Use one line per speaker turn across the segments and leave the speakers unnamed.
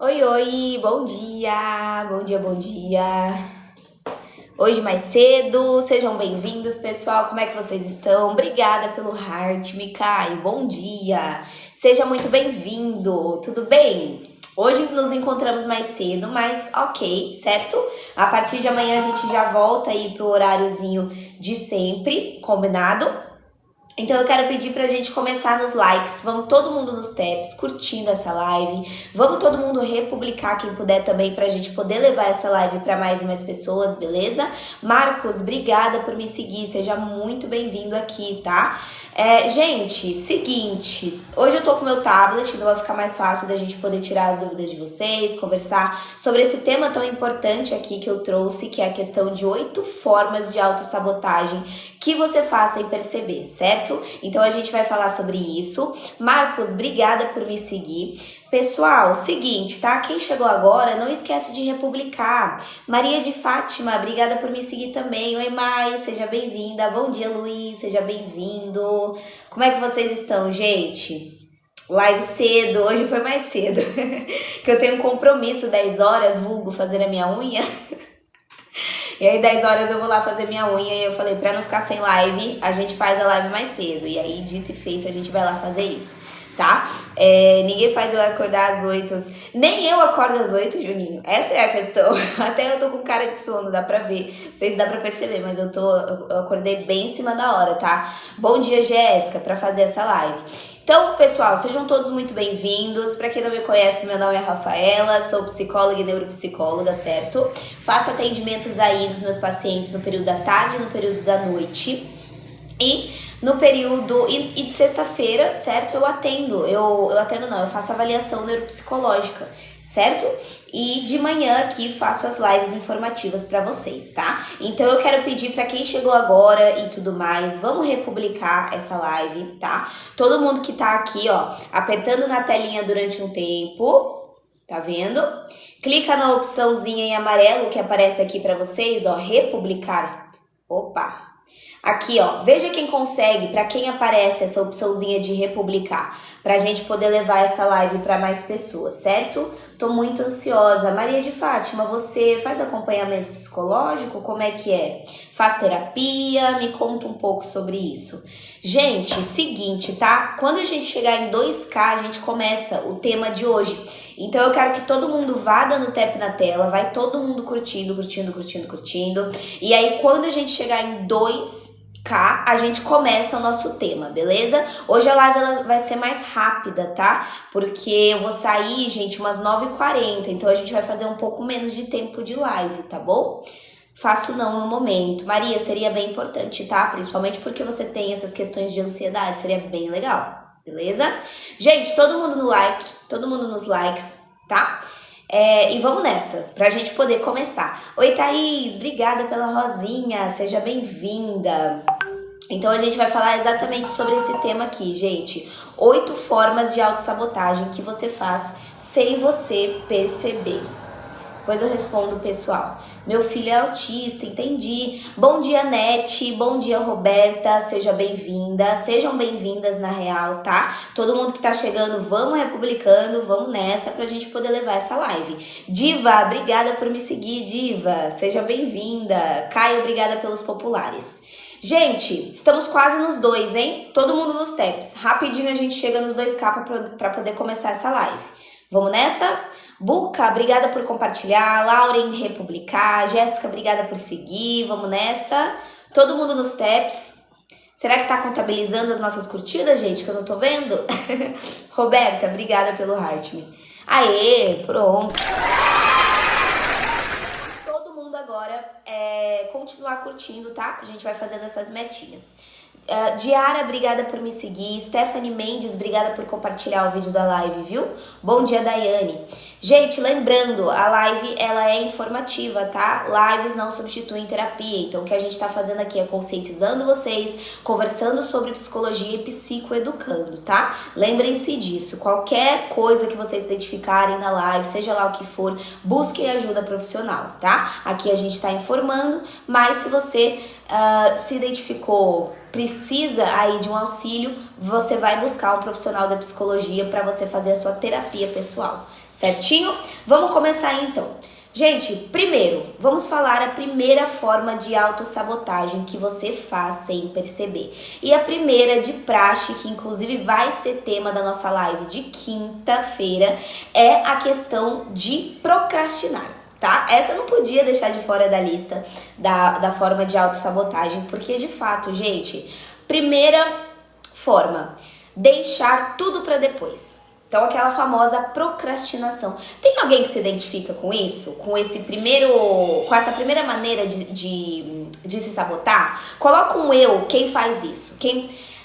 Oi, oi, bom dia, bom dia, bom dia. Hoje mais cedo, sejam bem-vindos, pessoal. Como é que vocês estão? Obrigada pelo heart, Mikai, bom dia. Seja muito bem-vindo, tudo bem? Hoje nos encontramos mais cedo, mas ok, certo? A partir de amanhã a gente já volta aí pro horáriozinho de sempre, combinado? Então eu quero pedir pra gente começar nos likes, vamos todo mundo nos tabs, curtindo essa live, vamos todo mundo republicar quem puder também pra gente poder levar essa live pra mais e mais pessoas, beleza? Marcos, obrigada por me seguir, seja muito bem-vindo aqui, tá? Gente, seguinte, hoje eu tô com meu tablet, então vai ficar mais fácil da gente poder tirar as dúvidas de vocês, conversar sobre esse tema tão importante aqui que eu trouxe, que é a questão de 8 formas de autossabotagem que você faz sem perceber, certo? Então a gente vai falar sobre isso. Marcos, obrigada por me seguir. Pessoal, seguinte, tá? Quem chegou agora, não esquece de republicar. Maria de Fátima, obrigada por me seguir também. Oi, Mai, seja bem-vinda. Bom dia, Luiz, seja bem-vindo. Como é que vocês estão, gente? Live cedo, hoje foi mais cedo. Que eu tenho um compromisso 10 horas, vulgo fazer a minha unha. E aí 10 horas eu vou lá fazer minha unha e eu falei, pra não ficar sem live, a gente faz a live mais cedo. E aí, dito e feito, a gente vai lá fazer isso, tá? Ninguém faz eu acordar às 8. Nem eu acordo às 8, Juninho. Essa é a questão. Até eu tô com cara de sono, dá pra ver. Não sei se dá pra perceber, mas eu acordei bem em cima da hora, tá? Bom dia, Jéssica, pra fazer essa live. Então, pessoal, sejam todos muito bem-vindos. Para quem não me conhece, meu nome é Rafaela, sou psicóloga e neuropsicóloga, certo? Faço atendimentos aí dos meus pacientes no período da tarde e no período da noite. E no período e de sexta-feira, certo? Eu faço avaliação neuropsicológica, certo? E de manhã aqui faço as lives informativas para vocês, tá? Então eu quero pedir para quem chegou agora e tudo mais, vamos republicar essa live, tá? Todo mundo que tá aqui, ó, apertando na telinha durante um tempo, tá vendo? Clica na opçãozinha em amarelo que aparece aqui para vocês, ó, republicar. Opa! Aqui, ó, veja quem consegue, para quem aparece essa opçãozinha de republicar, pra gente poder levar essa live para mais pessoas, certo? Tô muito ansiosa. Maria de Fátima, você faz acompanhamento psicológico? Como é que é? Faz terapia? Me conta um pouco sobre isso. Gente, seguinte, tá? Quando a gente chegar em 2K, a gente começa o tema de hoje. Então eu quero que todo mundo vá dando tap na tela, vai todo mundo curtindo. E aí quando a gente chegar em 2K, a gente começa o nosso tema, beleza? Hoje a live ela vai ser mais rápida, tá? Porque eu vou sair, gente, umas 9h40, então a gente vai fazer um pouco menos de tempo de live, tá bom? Faço não no momento. Maria, seria bem importante, tá? Principalmente porque você tem essas questões de ansiedade, seria bem legal, beleza? Gente, todo mundo no like, todo mundo nos likes, tá? E vamos nessa, pra gente poder começar. Oi, Thaís, obrigada pela rosinha, seja bem-vinda. Então a gente vai falar exatamente sobre esse tema aqui, gente. 8 formas de autossabotagem que você faz sem você perceber. Depois eu respondo, pessoal. Meu filho é autista, entendi. Bom dia, Nete. Bom dia, Roberta. Seja bem-vinda. Sejam bem-vindas, na real, tá? Todo mundo que tá chegando, vamos republicando, vamos nessa pra gente poder levar essa live. Diva, obrigada por me seguir, Diva. Seja bem-vinda. Caio, obrigada pelos populares. Gente, estamos quase nos 2, hein? Todo mundo nos taps. Rapidinho a gente chega nos 2K pra poder começar essa live. Vamos nessa? Buca, obrigada por compartilhar. Lauren, republicar. Jéssica, obrigada por seguir. Vamos nessa. Todo mundo nos taps. Será que tá contabilizando as nossas curtidas, gente, que eu não tô vendo? Roberta, obrigada pelo heart me. Aê, pronto. Todo mundo agora continuar curtindo, tá? A gente vai fazendo essas metinhas. Diara, obrigada por me seguir. Stephanie Mendes, obrigada por compartilhar o vídeo da live, viu? Bom dia, Daiane. Gente, lembrando, a live ela é informativa, tá? Lives não substituem terapia. Então, o que a gente tá fazendo aqui é conscientizando vocês, conversando sobre psicologia e psicoeducando, tá? Lembrem-se disso. Qualquer coisa que vocês identificarem na live, seja lá o que for, busquem ajuda profissional, tá? Aqui a gente tá informando, mas se você se identificou, precisa aí de um auxílio, você vai buscar um profissional da psicologia para você fazer a sua terapia pessoal, certinho? Vamos começar então. Gente, primeiro, vamos falar a primeira forma de autossabotagem que você faz sem perceber. E a primeira de praxe, que inclusive vai ser tema da nossa live de quinta-feira, é a questão de procrastinar, tá? Essa não podia deixar de fora da lista da forma de autossabotagem, porque de fato, gente, primeira forma, deixar tudo para depois. Então, aquela famosa procrastinação. Tem alguém que se identifica com isso? Com essa primeira maneira de se sabotar? Coloca um eu, quem faz isso?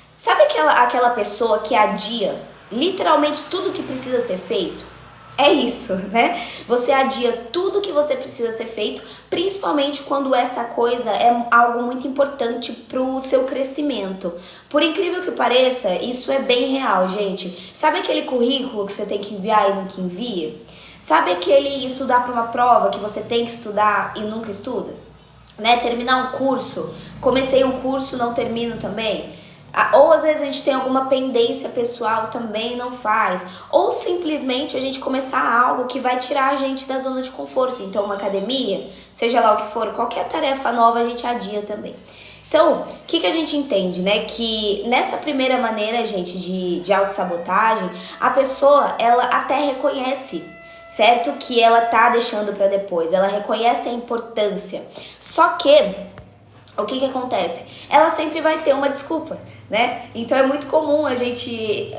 Sabe aquela pessoa que adia literalmente tudo que precisa ser feito? É isso, né? Você adia tudo que você precisa ser feito, principalmente quando essa coisa é algo muito importante pro seu crescimento. Por incrível que pareça, isso é bem real, gente. Sabe aquele currículo que você tem que enviar e nunca envia? Sabe aquele estudar para uma prova que você tem que estudar e nunca estuda? Né? Terminar um curso, comecei um curso, não termino também. Ou às vezes a gente tem alguma pendência pessoal, também não faz. Ou simplesmente a gente começar algo que vai tirar a gente da zona de conforto. Então uma academia, seja lá o que for, qualquer tarefa nova a gente adia também. Então, o que a gente entende, né? Que nessa primeira maneira, gente, de autossabotagem, a pessoa, ela até reconhece, certo? Que ela tá deixando pra depois. Ela reconhece a importância. Só que, o que acontece? Ela sempre vai ter uma desculpa, né? Então é muito comum a gente,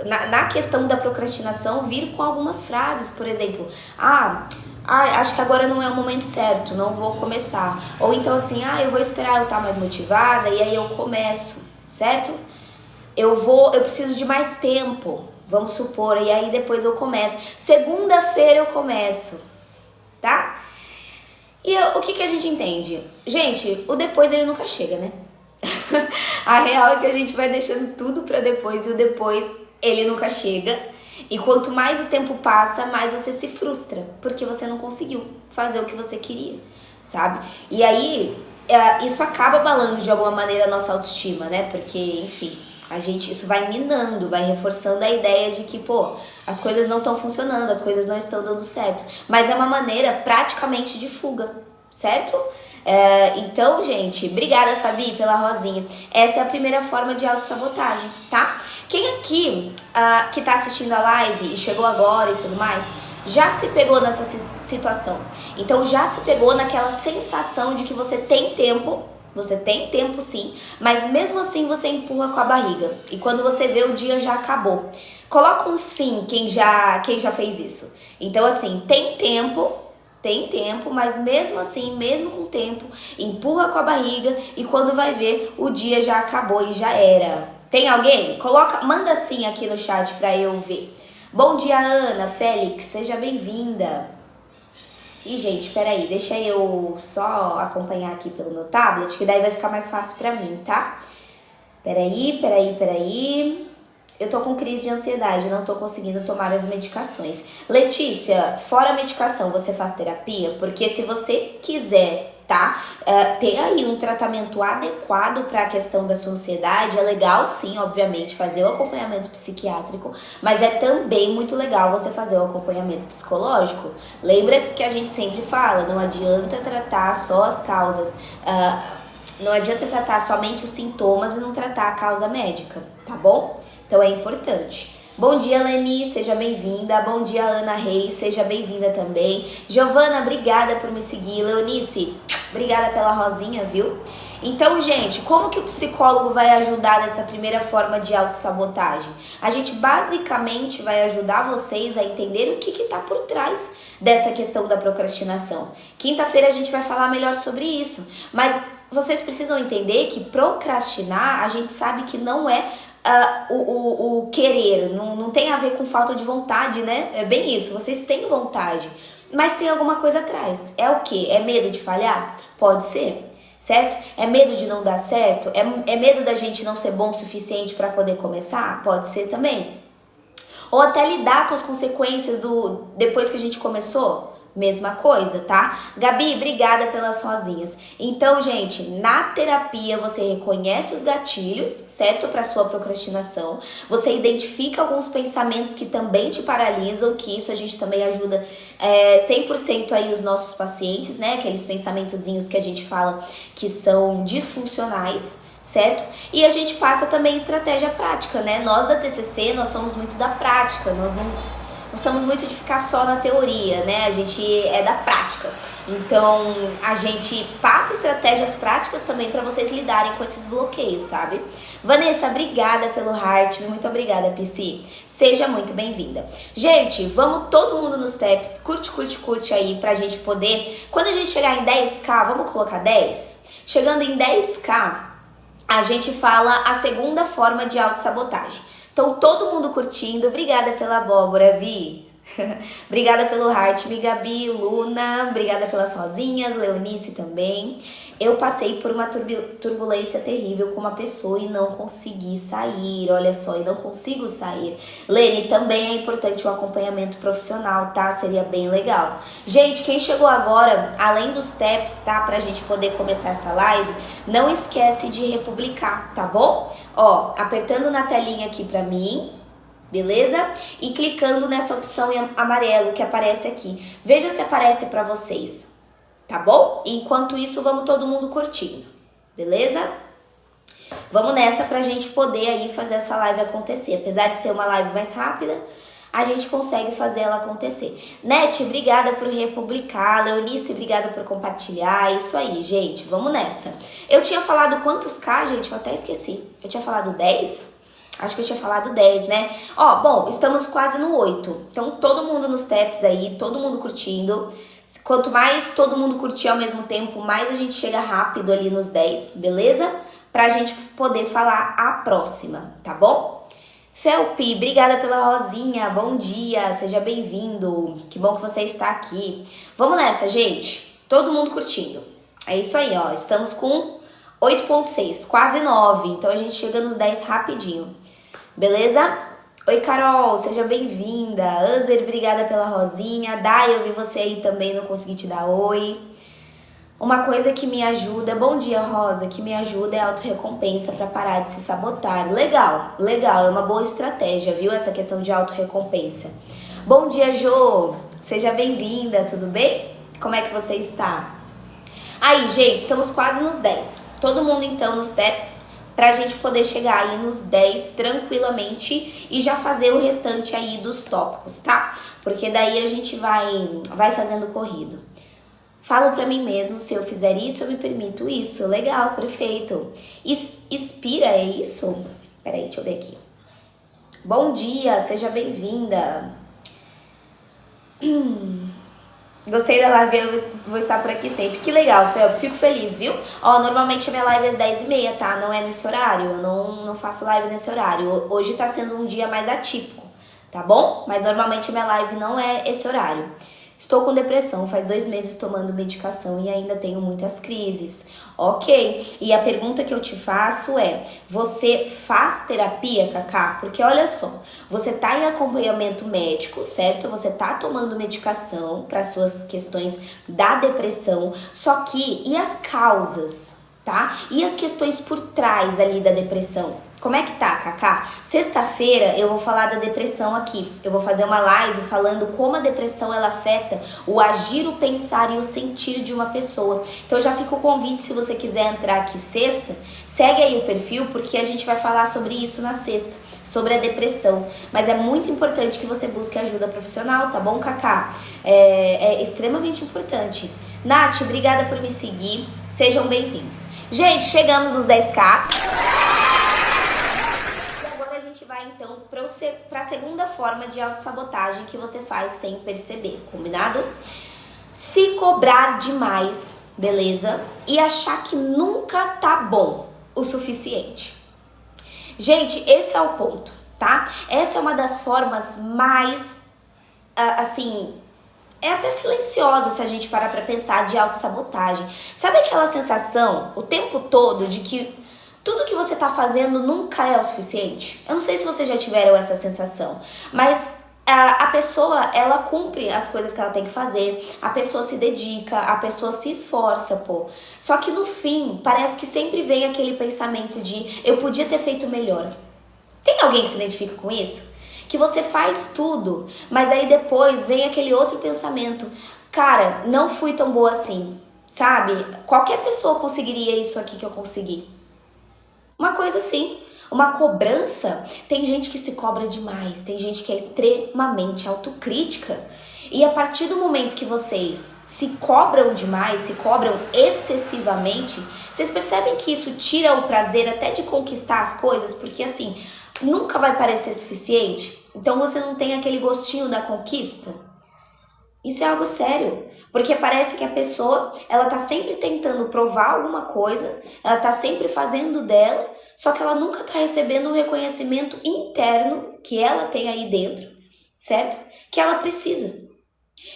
na questão da procrastinação, vir com algumas frases, por exemplo, acho que agora não é o momento certo, não vou começar. Ou então assim, eu vou esperar eu estar mais motivada e aí eu começo, certo? Eu preciso de mais tempo, vamos supor, e aí depois eu começo. Segunda-feira eu começo, tá? E o que a gente entende? Gente, o depois ele nunca chega, né? A real é que a gente vai deixando tudo pra depois e o depois ele nunca chega. E quanto mais o tempo passa, mais você se frustra, porque você não conseguiu fazer o que você queria, sabe? E aí, isso acaba abalando de alguma maneira a nossa autoestima, né? Porque, enfim, isso vai minando, vai reforçando a ideia de que, as coisas não estão funcionando, as coisas não estão dando certo. Mas é uma maneira praticamente de fuga, certo? Então, gente, obrigada, Fabi, pela rosinha. Essa é a primeira forma de autossabotagem, tá? Quem aqui que tá assistindo a live e chegou agora e tudo mais, já se pegou nessa situação. Então, já se pegou naquela sensação de que você tem tempo sim, mas mesmo assim você empurra com a barriga. E quando você vê, o dia já acabou. Coloca um sim quem já fez isso. Então, assim, tem tempo, mas mesmo assim, mesmo com tempo, empurra com a barriga e quando vai ver, o dia já acabou e já era. Tem alguém? Manda sim aqui no chat pra eu ver. Bom dia, Ana, Félix, seja bem-vinda. E, gente, peraí, deixa eu só acompanhar aqui pelo meu tablet, que daí vai ficar mais fácil pra mim, tá? Peraí. Eu tô com crise de ansiedade, não tô conseguindo tomar as medicações. Letícia, fora a medicação, você faz terapia? Porque se você quiser, tá, ter aí um tratamento adequado para a questão da sua ansiedade, é legal sim, obviamente, fazer o acompanhamento psiquiátrico, mas é também muito legal você fazer o acompanhamento psicológico. Lembra que a gente sempre fala, não adianta tratar só as causas, não adianta tratar somente os sintomas e não tratar a causa médica, tá bom? Então é importante. Bom dia, Leni, seja bem-vinda. Bom dia, Ana Reis, seja bem-vinda também. Giovana, obrigada por me seguir. Leonice, obrigada pela rosinha, viu? Então, gente, como que o psicólogo vai ajudar nessa primeira forma de autossabotagem? A gente basicamente vai ajudar vocês a entender o que tá por trás dessa questão da procrastinação. Quinta-feira a gente vai falar melhor sobre isso, mas vocês precisam entender que procrastinar, a gente sabe que não é o querer, não tem a ver com falta de vontade, né? É bem isso, vocês têm vontade, mas tem alguma coisa atrás. É o quê? É medo de falhar? Pode ser, certo? É medo de não dar certo? É medo da gente não ser bom o suficiente para poder começar? Pode ser também. Ou até lidar com as consequências depois que a gente começou? mesma coisa, tá? Gabi, obrigada pelas rosinhas. Então, gente, na terapia você reconhece os gatilhos, certo? Para sua procrastinação. Você identifica alguns pensamentos que também te paralisam, que isso a gente também ajuda 100% aí os nossos pacientes, né? Aqueles pensamentozinhos que a gente fala que são disfuncionais, certo? E a gente passa também estratégia prática, né? Nós da TCC, nós somos muito da prática, nós não somos muito de ficar só na teoria, né? A gente é da prática. Então, a gente passa estratégias práticas também para vocês lidarem com esses bloqueios, sabe? Vanessa, obrigada pelo heart. Muito obrigada, PC. Seja muito bem-vinda. Gente, vamos todo mundo nos taps. Curte aí pra gente poder... Quando a gente chegar em 10k, vamos colocar 10? Chegando em 10k, a gente fala a segunda forma de autossabotagem. Então, todo mundo curtindo. Obrigada pela abóbora, Vi. Obrigada pelo heart, Mi, Gabi, Luna. Obrigada pelas rosinhas, Leonice também. Eu passei por uma turbulência terrível com uma pessoa e não consegui sair. Olha só, e não consigo sair. Lene, também é importante o acompanhamento profissional, tá? Seria bem legal. Gente, quem chegou agora, além dos taps, tá? Pra gente poder começar essa live, não esquece de republicar, tá bom? Ó, apertando na telinha aqui pra mim, beleza? E clicando nessa opção em amarelo que aparece aqui. Veja se aparece pra vocês, tá bom? Enquanto isso, vamos todo mundo curtindo, beleza? Vamos nessa pra gente poder aí fazer essa live acontecer. Apesar de ser uma live mais rápida, a gente consegue fazer ela acontecer. Net, obrigada por republicar. Leonice, obrigada por compartilhar. Isso aí, gente. Vamos nessa. Eu tinha falado quantos K, gente? Eu até esqueci. Eu tinha falado 10? Acho que eu tinha falado 10, né? Ó, bom, estamos quase no 8. Então, todo mundo nos taps aí, todo mundo curtindo. Quanto mais todo mundo curtir ao mesmo tempo, mais a gente chega rápido ali nos 10, beleza? Pra gente poder falar a próxima, tá bom? Felpi, obrigada pela rosinha, bom dia, seja bem-vindo, que bom que você está aqui. Vamos nessa, gente, todo mundo curtindo. É isso aí, ó, estamos com 8.6, quase 9, então a gente chega nos 10 rapidinho, beleza? Oi, Carol, seja bem-vinda. Anzer, obrigada pela rosinha. Dai, eu vi você aí também, não consegui te dar oi. Uma coisa que me ajuda, bom dia, Rosa, que me ajuda é a autorrecompensa para parar de se sabotar. Legal, legal, é uma boa estratégia, viu? Essa questão de autorrecompensa. Bom dia, Jô, seja bem-vinda, tudo bem? Como é que você está? Aí, gente, estamos quase nos 10. Todo mundo, então, nos taps, pra gente poder chegar aí nos 10 tranquilamente e já fazer o restante aí dos tópicos, tá? Porque daí a gente vai fazendo corrido. Falo pra mim mesmo, se eu fizer isso, eu me permito isso. Legal, perfeito. Inspira, é isso? Peraí, deixa eu ver aqui. Bom dia, seja bem-vinda. Gostei da live, eu vou estar por aqui sempre. Que legal, Fel, fico feliz, viu? Ó, normalmente a minha live é às 10h30, tá? Não é nesse horário, eu não faço live nesse horário. Hoje tá sendo um dia mais atípico, tá bom? Mas normalmente a minha live não é esse horário. Estou com depressão, faz 2 meses tomando medicação e ainda tenho muitas crises. Ok, e a pergunta que eu te faço é, você faz terapia, Cacá? Porque olha só, você tá em acompanhamento médico, certo? Você tá tomando medicação para suas questões da depressão, só que e as causas, tá? E as questões por trás ali da depressão? Como é que tá, Cacá? Sexta-feira eu vou falar da depressão aqui. Eu vou fazer uma live falando como a depressão ela afeta o agir, o pensar e o sentir de uma pessoa. Então já fica o convite, se você quiser entrar aqui sexta, segue aí o perfil, porque a gente vai falar sobre isso na sexta, sobre a depressão. Mas é muito importante que você busque ajuda profissional, tá bom, Cacá? É extremamente importante. Nath, obrigada por me seguir. Sejam bem-vindos. Gente, chegamos nos 10k. Vai então para a segunda forma de autossabotagem que você faz sem perceber, combinado? Se cobrar demais, beleza? E achar que nunca tá bom o suficiente. Gente, esse é o ponto, tá? Essa é uma das formas mais, assim, é até silenciosa se a gente parar pra pensar, de autossabotagem. Sabe aquela sensação o tempo todo de que tudo que você tá fazendo nunca é o suficiente? Eu não sei se vocês já tiveram essa sensação, mas a pessoa, ela cumpre as coisas que ela tem que fazer, a pessoa se dedica, a pessoa se esforça, pô. Só que no fim, parece que sempre vem aquele pensamento de eu podia ter feito melhor. Tem alguém que se identifica com isso? Que você faz tudo, mas aí depois vem aquele outro pensamento. Cara, não fui tão boa assim, sabe? Qualquer pessoa conseguiria isso aqui que eu consegui. Uma coisa assim. Uma cobrança, tem gente que se cobra demais, tem gente que é extremamente autocrítica. E a partir do momento que vocês se cobram demais, se cobram excessivamente, vocês percebem que isso tira o prazer até de conquistar as coisas, porque assim, nunca vai parecer suficiente. Então você não tem aquele gostinho da conquista. Isso é algo sério, porque parece que a pessoa, ela tá sempre tentando provar alguma coisa, ela tá sempre fazendo dela, só que ela nunca tá recebendo o reconhecimento interno que ela tem aí dentro, certo? Que ela precisa.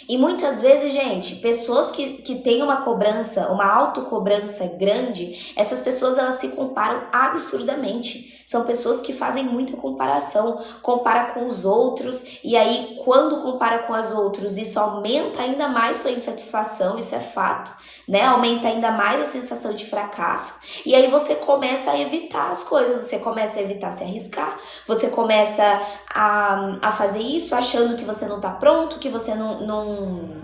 E muitas vezes, gente, pessoas que têm uma cobrança, uma autocobrança grande, essas pessoas elas se comparam absurdamente. São pessoas que fazem muita comparação, compara com os outros, e aí quando compara com os outros, isso aumenta ainda mais sua insatisfação, isso é fato, né? Aumenta ainda mais a sensação de fracasso, e aí você começa a evitar as coisas, você começa a evitar se arriscar, você começa a fazer isso achando que você não tá pronto, que você não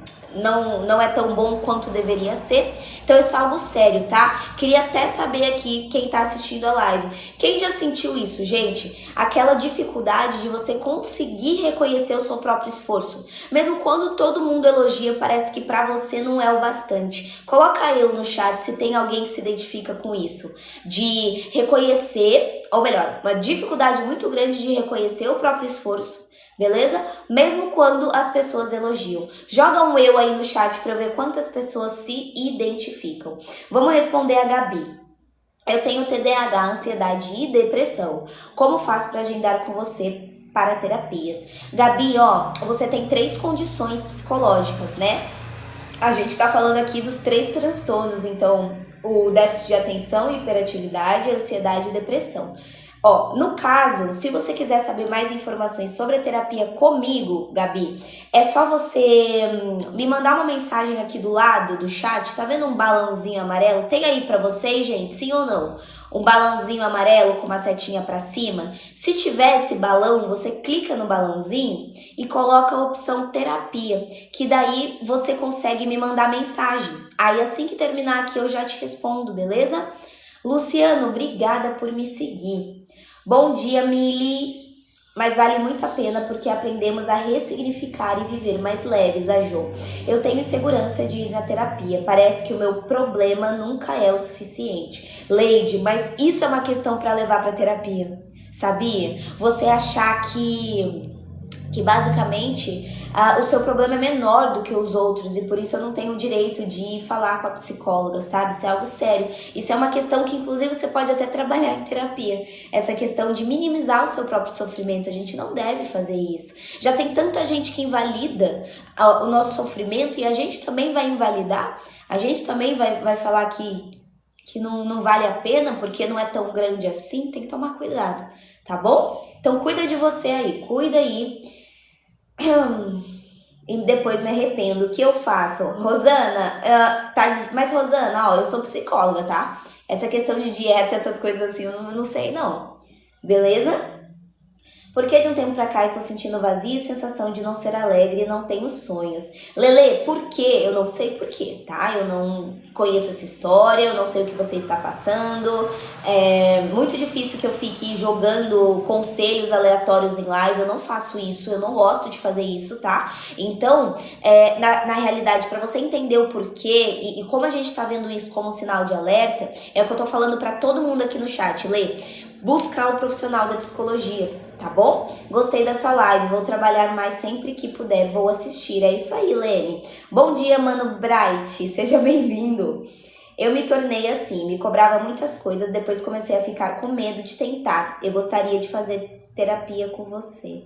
é tão bom quanto deveria ser. Então isso é algo sério, tá? Queria até saber aqui quem tá assistindo a live. Quem já sentiu isso, gente? Aquela dificuldade de você conseguir reconhecer o seu próprio esforço. Mesmo quando todo mundo elogia, parece que pra você não é o bastante. Coloca eu no chat se tem alguém que se identifica com isso. De reconhecer, ou melhor, uma dificuldade muito grande de reconhecer o próprio esforço. Beleza? Mesmo quando as pessoas elogiam. Joga um eu aí no chat para ver quantas pessoas se identificam. Vamos responder a Gabi. Eu tenho TDAH, ansiedade e depressão. Como faço para agendar com você para terapias? Gabi, ó, você tem 3 condições psicológicas, né? A gente tá falando aqui dos 3 transtornos, então o déficit de atenção, hiperatividade, ansiedade e depressão. Ó, no caso, se você quiser saber mais informações sobre a terapia comigo, Gabi, é só você me mandar uma mensagem aqui do lado do chat. Tá vendo um balãozinho amarelo? Tem aí pra vocês, gente? Sim ou não? Um balãozinho amarelo com uma setinha pra cima? Se tiver esse balão, você clica no balãozinho e coloca a opção terapia, que daí você consegue me mandar mensagem. Aí assim que terminar aqui eu já te respondo, beleza? Luciano, obrigada por me seguir. Bom dia, Mili. Mas vale muito a pena porque aprendemos a ressignificar e viver mais leves, a Jo. Eu tenho segurança de ir na terapia. Parece que o meu problema nunca é o suficiente. Leide, mas isso é uma questão para levar para terapia, sabia? Você achar que basicamente o seu problema é menor do que os outros e por isso eu não tenho o direito de falar com a psicóloga, sabe? Isso é algo sério. Isso é uma questão que inclusive você pode até trabalhar em terapia. Essa questão de minimizar o seu próprio sofrimento. A gente não deve fazer isso. Já tem tanta gente que invalida o nosso sofrimento e a gente também vai invalidar. A gente também vai falar que não vale a pena porque não é tão grande assim. Tem que tomar cuidado, tá bom? Então cuida de você aí, cuida aí. E depois me arrependo. O que eu faço? Rosana, mas Rosana, ó, eu sou psicóloga, tá? Essa questão de dieta, essas coisas assim, eu não sei não. Beleza? Porque de um tempo pra cá estou sentindo vazio e sensação de não ser alegre e não tenho sonhos. Lele, por quê? Eu não sei por quê, tá? Eu não conheço essa história, eu não sei o que você está passando. É muito difícil que eu fique jogando conselhos aleatórios em live, eu não faço isso, eu não gosto de fazer isso, tá? Então, na realidade, pra você entender o porquê e como a gente tá vendo isso como sinal de alerta, é o que eu tô falando pra todo mundo aqui no chat, Lê. Buscar o profissional da psicologia, tá bom? Gostei da sua live, vou trabalhar mais sempre que puder, vou assistir. É isso aí, Lene. Bom dia, Mano Bright, seja bem-vindo. Eu me tornei assim, me cobrava muitas coisas, depois comecei a ficar com medo de tentar. Eu gostaria de fazer terapia com você.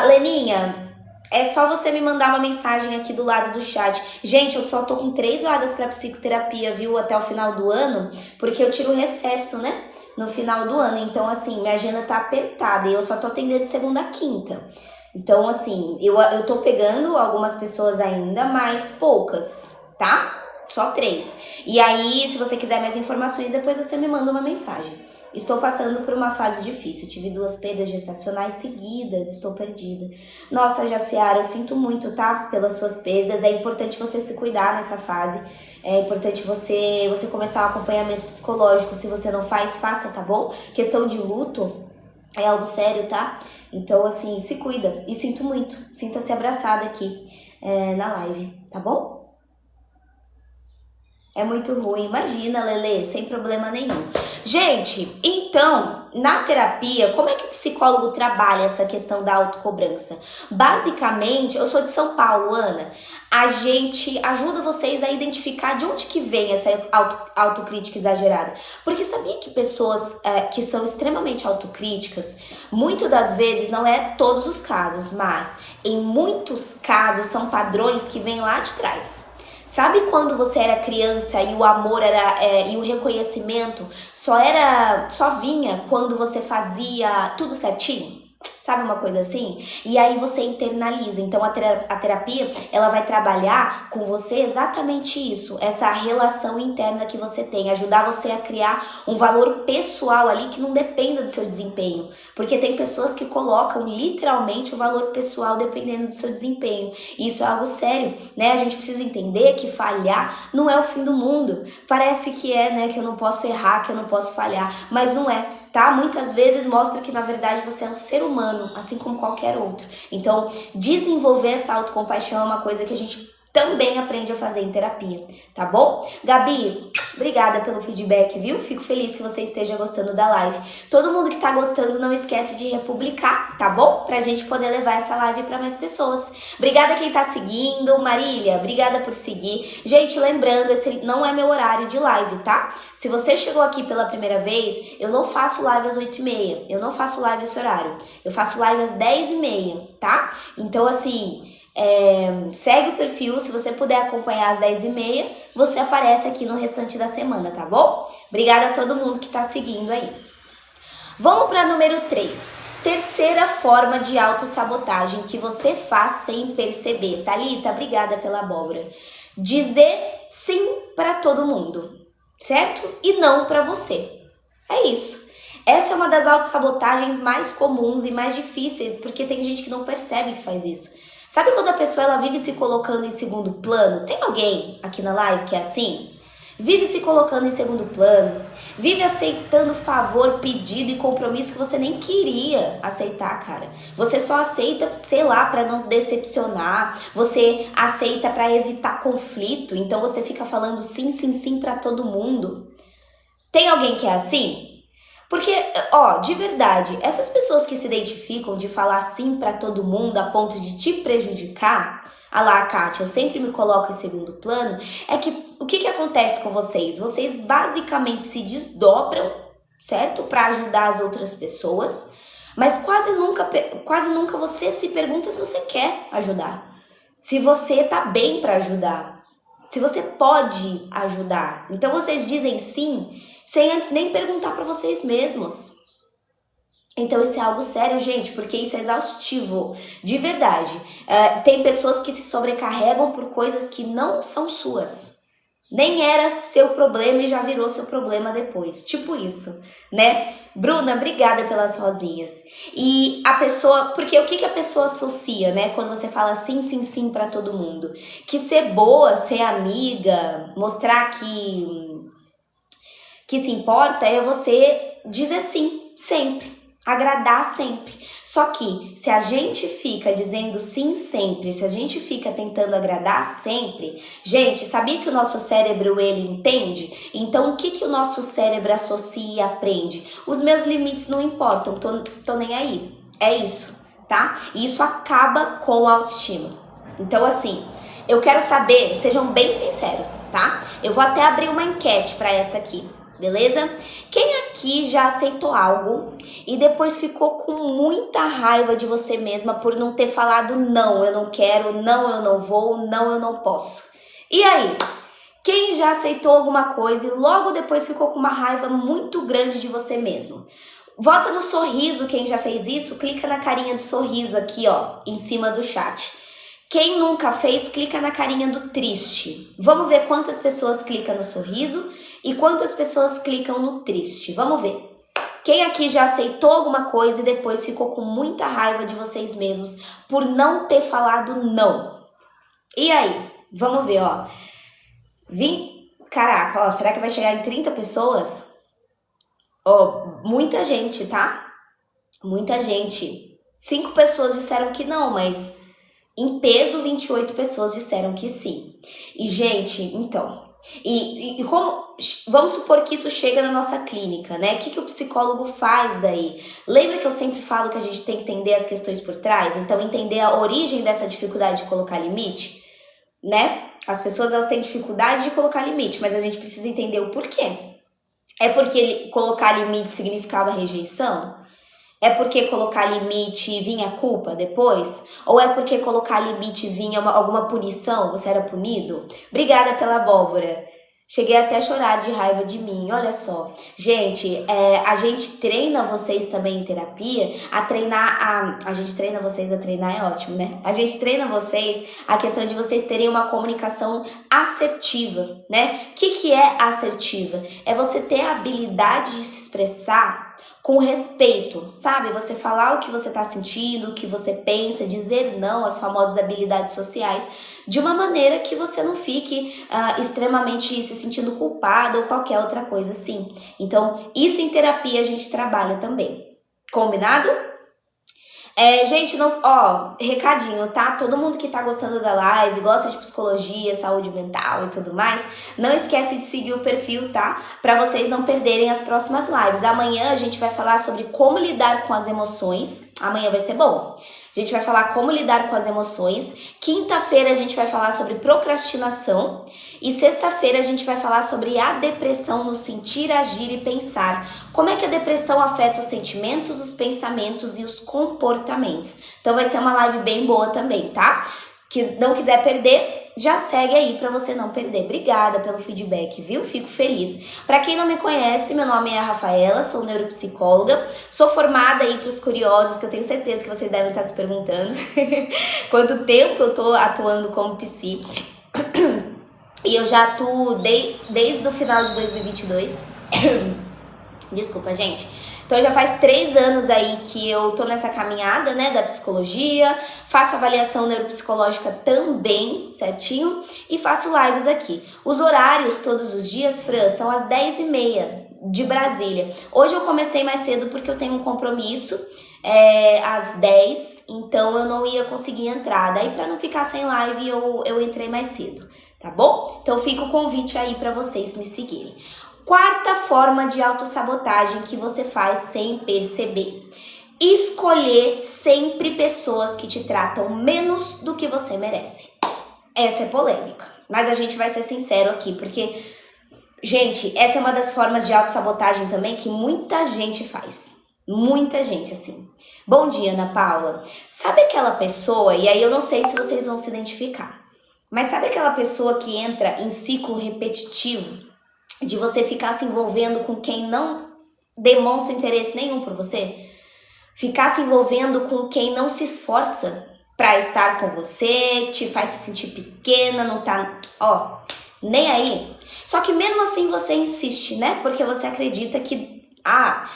Leninha, é só você me mandar uma mensagem aqui do lado do chat. Gente, eu só tô com 3 vagas pra psicoterapia, viu? Até o final do ano, porque eu tiro recesso, né? No final do ano, então assim, minha agenda tá apertada e eu só tô atendendo de segunda a quinta. Então, assim, eu tô pegando algumas pessoas ainda, mas poucas, tá? Só 3. E aí, se você quiser mais informações, depois você me manda uma mensagem. Estou passando por uma fase difícil. Tive 2 perdas gestacionais seguidas. Estou perdida. Nossa, Jaciara, eu sinto muito, tá? Pelas suas perdas. É importante você se cuidar nessa fase. É importante você começar um acompanhamento psicológico. Se você não faz, faça, tá bom? Questão de luto é algo sério, tá? Então, assim, se cuida. E sinto muito. Sinta-se abraçada aqui na live, tá bom? É muito ruim. Imagina, Lelê, sem problema nenhum. Gente, então, na terapia, como é que o psicólogo trabalha essa questão da autocobrança? Basicamente, eu sou de São Paulo, Ana. A gente ajuda vocês a identificar de onde que vem essa autocrítica exagerada. Porque sabia que pessoas que são extremamente autocríticas, muitas das vezes, não é todos os casos, mas em muitos casos são padrões que vêm lá de trás. Sabe quando você era criança e o amor e o reconhecimento só vinha quando você fazia tudo certinho? Sabe uma coisa assim? E aí você internaliza. Então a terapia, ela vai trabalhar com você exatamente isso, essa relação interna que você tem, ajudar você a criar um valor pessoal ali que não dependa do seu desempenho. Porque tem pessoas que colocam literalmente o valor pessoal dependendo do seu desempenho. E isso é algo sério, né? A gente precisa entender que falhar não é o fim do mundo. Parece que é, né? Que eu não posso errar, que eu não posso falhar, mas não é. Tá? Muitas vezes mostra que na verdade você é um ser humano, assim como qualquer outro. Então, desenvolver essa autocompaixão é uma coisa que a gente também aprende a fazer em terapia, tá bom? Gabi, obrigada pelo feedback, viu? Fico feliz que você esteja gostando da live. Todo mundo que tá gostando, não esquece de republicar, tá bom? Pra gente poder levar essa live pra mais pessoas. Obrigada quem tá seguindo. Marília, obrigada por seguir. Gente, lembrando, esse não é meu horário de live, tá? Se você chegou aqui pela primeira vez, eu não faço live às 8h30. Eu não faço live esse horário. Eu faço live às 10h30, tá? Então, assim... segue o perfil, se você puder acompanhar às 10h30, você aparece aqui no restante da semana, tá bom? Obrigada a todo mundo que tá seguindo aí. Vamos para número 3. Terceira forma de autossabotagem que você faz sem perceber. Thalita, obrigada pela abóbora. Dizer sim para todo mundo, certo? E não para você. É isso. Essa é uma das autossabotagens mais comuns e mais difíceis, porque tem gente que não percebe que faz isso. Sabe quando a pessoa ela vive se colocando em segundo plano? Tem alguém aqui na live que é assim? Vive se colocando em segundo plano, vive aceitando favor, pedido e compromisso que você nem queria aceitar, cara. Você só aceita, sei lá, pra não decepcionar, você aceita pra evitar conflito, então você fica falando sim, sim, sim pra todo mundo. Tem alguém que é assim? Porque, ó, de verdade, essas pessoas que se identificam de falar sim pra todo mundo a ponto de te prejudicar, ah lá, Kátia, eu sempre me coloco em segundo plano, é que o que acontece com vocês? Vocês basicamente se desdobram, certo? Pra ajudar as outras pessoas, mas quase nunca você se pergunta se você quer ajudar, se você tá bem pra ajudar, se você pode ajudar. Então vocês dizem sim sem antes nem perguntar para vocês mesmos. Então isso é algo sério, gente, porque isso é exaustivo, de verdade. Tem pessoas que se sobrecarregam por coisas que não são suas. Nem era seu problema e já virou seu problema depois. Tipo isso, né? Bruna, obrigada pelas rosinhas. E a pessoa... Porque o que a pessoa associa, né? Quando você fala sim, sim, sim pra todo mundo. Que ser boa, ser amiga, mostrar que se importa é você dizer sim, sempre. Agradar sempre. Só que se a gente fica dizendo sim sempre, se a gente fica tentando agradar sempre, gente, sabia que o nosso cérebro, ele entende? Então, o que o nosso cérebro associa e aprende? Os meus limites não importam, tô nem aí. É isso, tá? E isso acaba com a autoestima. Então, assim, eu quero saber, sejam bem sinceros, tá? Eu vou até abrir uma enquete pra essa aqui. Beleza? Quem aqui já aceitou algo e depois ficou com muita raiva de você mesma por não ter falado não, eu não quero, não, eu não vou, não, eu não posso? E aí? Quem já aceitou alguma coisa e logo depois ficou com uma raiva muito grande de você mesmo? Vota no sorriso, quem já fez isso, clica na carinha do sorriso aqui, ó, em cima do chat. Quem nunca fez, clica na carinha do triste. Vamos ver quantas pessoas clicam no sorriso e quantas pessoas clicam no triste. Vamos ver. Quem aqui já aceitou alguma coisa e depois ficou com muita raiva de vocês mesmos por não ter falado não? E aí? Vamos ver, ó. Caraca, ó, será que vai chegar em 30 pessoas? Ó, muita gente, tá? Muita gente. 5 pessoas disseram que não, mas em peso 28 pessoas disseram que sim. E, gente, então... E como... Vamos supor que isso chega na nossa clínica, né? O que o psicólogo faz daí? Lembra que eu sempre falo que a gente tem que entender as questões por trás? Então, entender a origem dessa dificuldade de colocar limite, né? As pessoas, elas têm dificuldade de colocar limite, mas a gente precisa entender o porquê. É porque colocar limite significava rejeição? É porque colocar limite vinha culpa depois? Ou é porque colocar limite vinha alguma punição? Você era punido? Obrigada pela abóbora. Cheguei até a chorar de raiva de mim, olha só. Gente, a gente treina vocês também em terapia a treinar a gente treina vocês a treinar, é ótimo, né? A gente treina vocês a questão de vocês terem uma comunicação assertiva, né? O que é assertiva? É você ter a habilidade de se expressar com respeito, sabe? Você falar o que você tá sentindo, o que você pensa, dizer não, as famosas habilidades sociais, de uma maneira que você não fique extremamente se sentindo culpada ou qualquer outra coisa assim. Então, isso em terapia a gente trabalha também. Combinado? Gente, recadinho, tá? Todo mundo que tá gostando da live, gosta de psicologia, saúde mental e tudo mais, não esquece de seguir o perfil, tá? Pra vocês não perderem as próximas lives. Amanhã a gente vai falar sobre como lidar com as emoções. Amanhã vai ser bom. A gente vai falar como lidar com as emoções. Quinta-feira a gente vai falar sobre procrastinação. E sexta-feira a gente vai falar sobre a depressão no sentir, agir e pensar. Como é que a depressão afeta os sentimentos, os pensamentos e os comportamentos. Então vai ser uma live bem boa também, tá? Que não quiser perder, já segue aí pra você não perder. Obrigada pelo feedback, viu? Fico feliz. Pra quem não me conhece, meu nome é Rafaela, sou neuropsicóloga. Sou formada aí pros curiosos, que eu tenho certeza que vocês devem estar se perguntando quanto tempo eu tô atuando como psi. E eu já atuo desde o final de 2022. Desculpa, gente. Então já faz 3 anos aí que eu tô nessa caminhada, né, da psicologia, faço avaliação neuropsicológica também, certinho, e faço lives aqui. Os horários todos os dias, Fran, são às 10h30 de Brasília. Hoje eu comecei mais cedo porque eu tenho um compromisso às 10, então eu não ia conseguir entrar. Daí pra não ficar sem live eu entrei mais cedo, tá bom? Então fica o convite aí pra vocês me seguirem. Quarta forma de autossabotagem que você faz sem perceber. Escolher sempre pessoas que te tratam menos do que você merece. Essa é polêmica, mas a gente vai ser sincero aqui, porque, gente, essa é uma das formas de autossabotagem também que muita gente faz. Muita gente, assim. Bom dia, Ana Paula. Sabe aquela pessoa, e aí eu não sei se vocês vão se identificar, mas sabe aquela pessoa que entra em ciclo repetitivo? De você ficar se envolvendo com quem não demonstra interesse nenhum por você. Ficar se envolvendo com quem não se esforça pra estar com você, te faz se sentir pequena, não tá, nem aí. Só que mesmo assim você insiste, né? Porque você acredita que,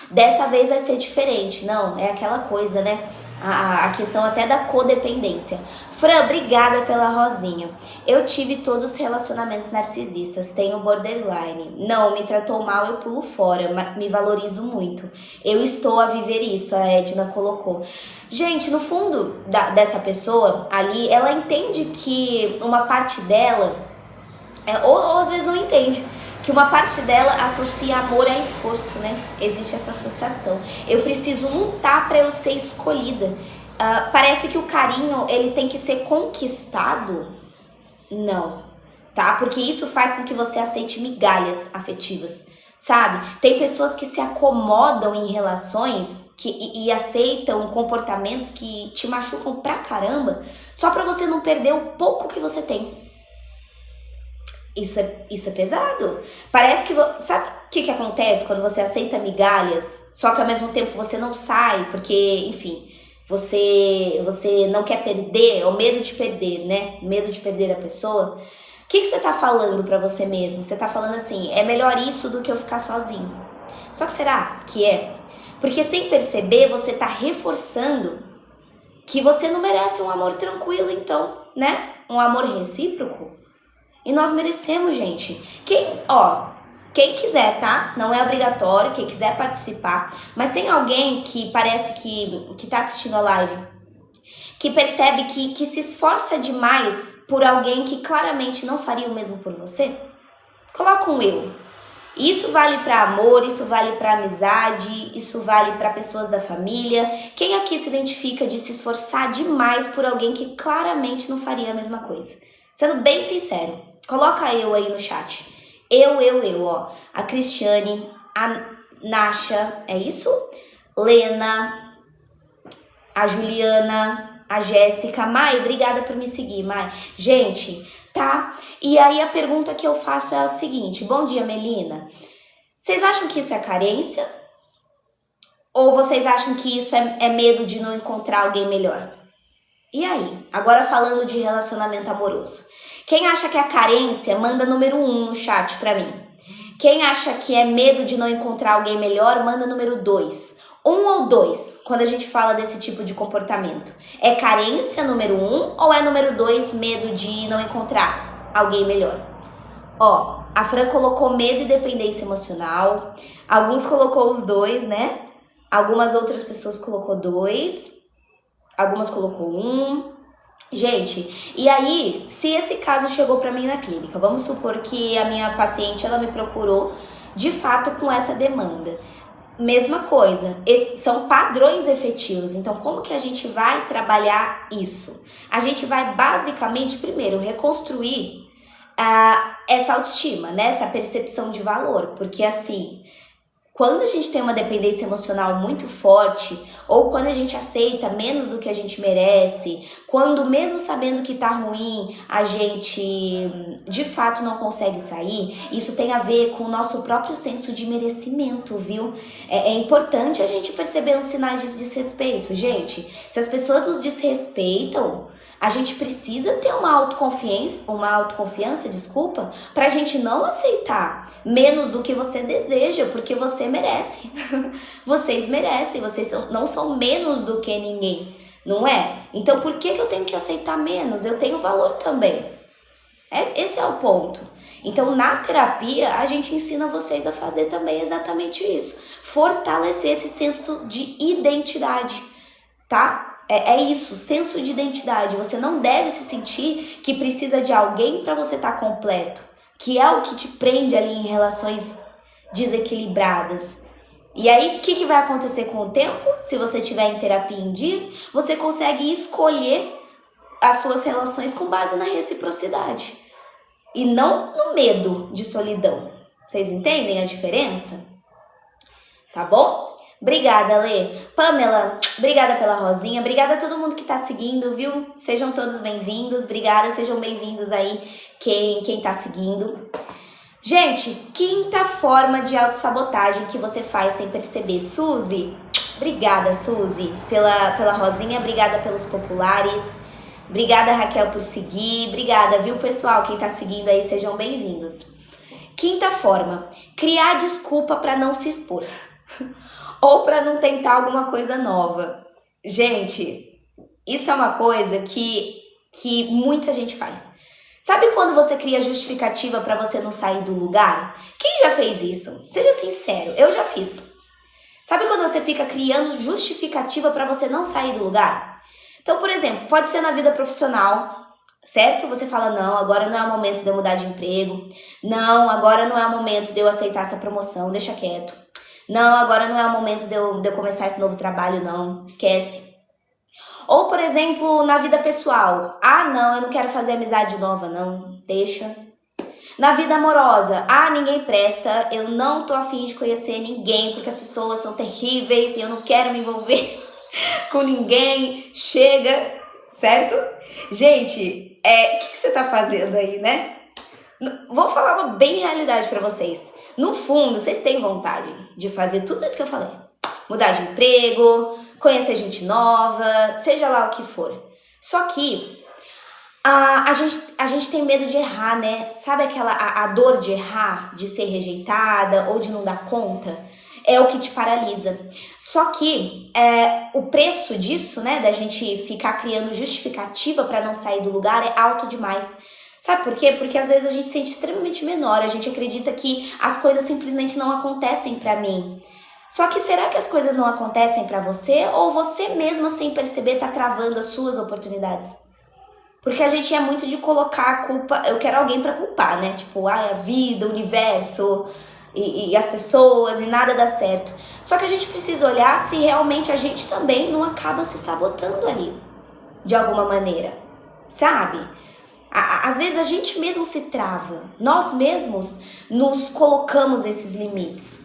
dessa vez vai ser diferente. Não, é aquela coisa, né? A questão até da codependência. Fran, obrigada pela rosinha. Eu tive todos os relacionamentos narcisistas, tenho borderline. Não, me tratou mal, eu pulo fora, me valorizo muito. Eu estou a viver isso, a Edna colocou. Gente, no fundo dessa pessoa ali, ela entende que uma parte dela, ou às vezes não entende, que uma parte dela associa amor a esforço, né? Existe essa associação. Eu preciso lutar para eu ser escolhida. Parece que o carinho, ele tem que ser conquistado. Não, tá? Porque isso faz com que você aceite migalhas afetivas, sabe? Tem pessoas que se acomodam em relações e aceitam comportamentos que te machucam pra caramba, só pra você não perder o pouco que você tem. Isso é pesado. Parece que... Sabe que acontece quando você aceita migalhas, só que ao mesmo tempo você não sai, porque, enfim, você não quer perder, é o medo de perder, né? Medo de perder a pessoa. O que você tá falando pra você mesmo? Você tá falando assim, é melhor isso do que eu ficar sozinho. Só que será que é? Porque sem perceber, você tá reforçando que você não merece um amor tranquilo, então, né? Um amor recíproco. E nós merecemos, gente. Quem quiser, tá? Não é obrigatório, quem quiser participar. Mas tem alguém que parece que tá assistindo a live, que percebe que se esforça demais por alguém que claramente não faria o mesmo por você? Coloca um eu. Isso vale para amor, isso vale para amizade, isso vale para pessoas da família. Quem aqui se identifica de se esforçar demais por alguém que claramente não faria a mesma coisa? Sendo bem sincero, coloca eu aí no chat. Eu, ó. A Cristiane, a Nasha, é isso? Lena, a Juliana, a Jéssica. Mai, obrigada por me seguir, Mai. Gente, tá? E aí a pergunta que eu faço é a seguinte. Bom dia, Melina. Vocês acham que isso é carência? Ou vocês acham que isso é medo de não encontrar alguém melhor? E aí? Agora falando de relacionamento amoroso. Quem acha que é carência, manda número 1 no chat pra mim. Quem acha que é medo de não encontrar alguém melhor, manda número 2. 1 ou 2, quando a gente fala desse tipo de comportamento. É carência número 1 ou é número 2, medo de não encontrar alguém melhor? Ó, a Fran colocou medo e dependência emocional. Alguns colocou os 2, né? Algumas outras pessoas colocou 2. Algumas colocou 1. Gente, e aí, se esse caso chegou pra mim na clínica, vamos supor que a minha paciente, ela me procurou de fato com essa demanda. Mesma coisa, são padrões efetivos, então como que a gente vai trabalhar isso? A gente vai basicamente, primeiro, reconstruir essa autoestima, né? Essa percepção de valor, porque assim, quando a gente tem uma dependência emocional muito forte, ou quando a gente aceita menos do que a gente merece, quando mesmo sabendo que tá ruim, a gente de fato não consegue sair, isso tem a ver com o nosso próprio senso de merecimento, viu? É importante a gente perceber os sinais de desrespeito, gente. Se as pessoas nos desrespeitam, a gente precisa ter uma autoconfiança, pra gente não aceitar menos do que você deseja, porque você merece. Vocês merecem, vocês não são menos do que ninguém, não é? Então por que eu tenho que aceitar menos? Eu tenho valor também. Esse é o ponto. Então na terapia a gente ensina vocês a fazer também exatamente isso. Fortalecer esse senso de identidade, tá? É isso, senso de identidade. Você não deve se sentir que precisa de alguém para você estar completo, que é o que te prende ali em relações desequilibradas. E aí, o que vai acontecer com o tempo? Se você estiver em terapia em dia, você consegue escolher as suas relações com base na reciprocidade e não no medo de solidão. Vocês entendem a diferença? Tá bom? Obrigada, Lê. Pamela, obrigada pela rosinha. Obrigada a todo mundo que tá seguindo, viu? Sejam todos bem-vindos. Obrigada, sejam bem-vindos aí quem tá seguindo. Gente, quinta forma de autossabotagem que você faz sem perceber. Suzy, obrigada, Suzy, pela rosinha. Obrigada pelos populares. Obrigada, Raquel, por seguir. Obrigada, viu, pessoal? Quem tá seguindo aí, sejam bem-vindos. Quinta forma, criar desculpa pra não se expor. Ou para não tentar alguma coisa nova. Gente, isso é uma coisa que muita gente faz. Sabe quando você cria justificativa para você não sair do lugar? Quem já fez isso? Seja sincero, eu já fiz. Sabe quando você fica criando justificativa para você não sair do lugar? Então, por exemplo, pode ser na vida profissional, certo? Você fala, não, agora não é o momento de eu mudar de emprego. Não, agora não é o momento de eu aceitar essa promoção, deixa quieto. Não, agora não é o momento de eu começar esse novo trabalho, não. Esquece. Ou, por exemplo, na vida pessoal. Ah, não, eu não quero fazer amizade nova, não. Deixa. Na vida amorosa. Ah, ninguém presta. Eu não tô afim de conhecer ninguém, porque as pessoas são terríveis e eu não quero me envolver com ninguém. Chega. Certo? Gente, o que você tá fazendo aí, né? Vou falar uma bem realidade pra vocês. no fundo, vocês têm vontade de fazer tudo isso que eu falei. Mudar de emprego, conhecer gente nova, seja lá o que for. Só que a gente tem medo de errar, né? Sabe a dor de errar, de ser rejeitada ou de não dar conta? É o que te paralisa. Só que o preço disso, né, da gente ficar criando justificativa para não sair do lugar é alto demais. Sabe por quê? Porque às vezes a gente se sente extremamente menor, a gente acredita que as coisas simplesmente não acontecem para mim. Só que será que as coisas não acontecem para você ou você mesma sem perceber tá travando as suas oportunidades? Porque a gente é muito de colocar a culpa, eu quero alguém para culpar, né? Tipo, a vida, o universo e as pessoas e nada dá certo. Só que a gente precisa olhar se realmente a gente também não acaba se sabotando ali, de alguma maneira, sabe? Às vezes a gente mesmo se trava, nós mesmos nos colocamos esses limites.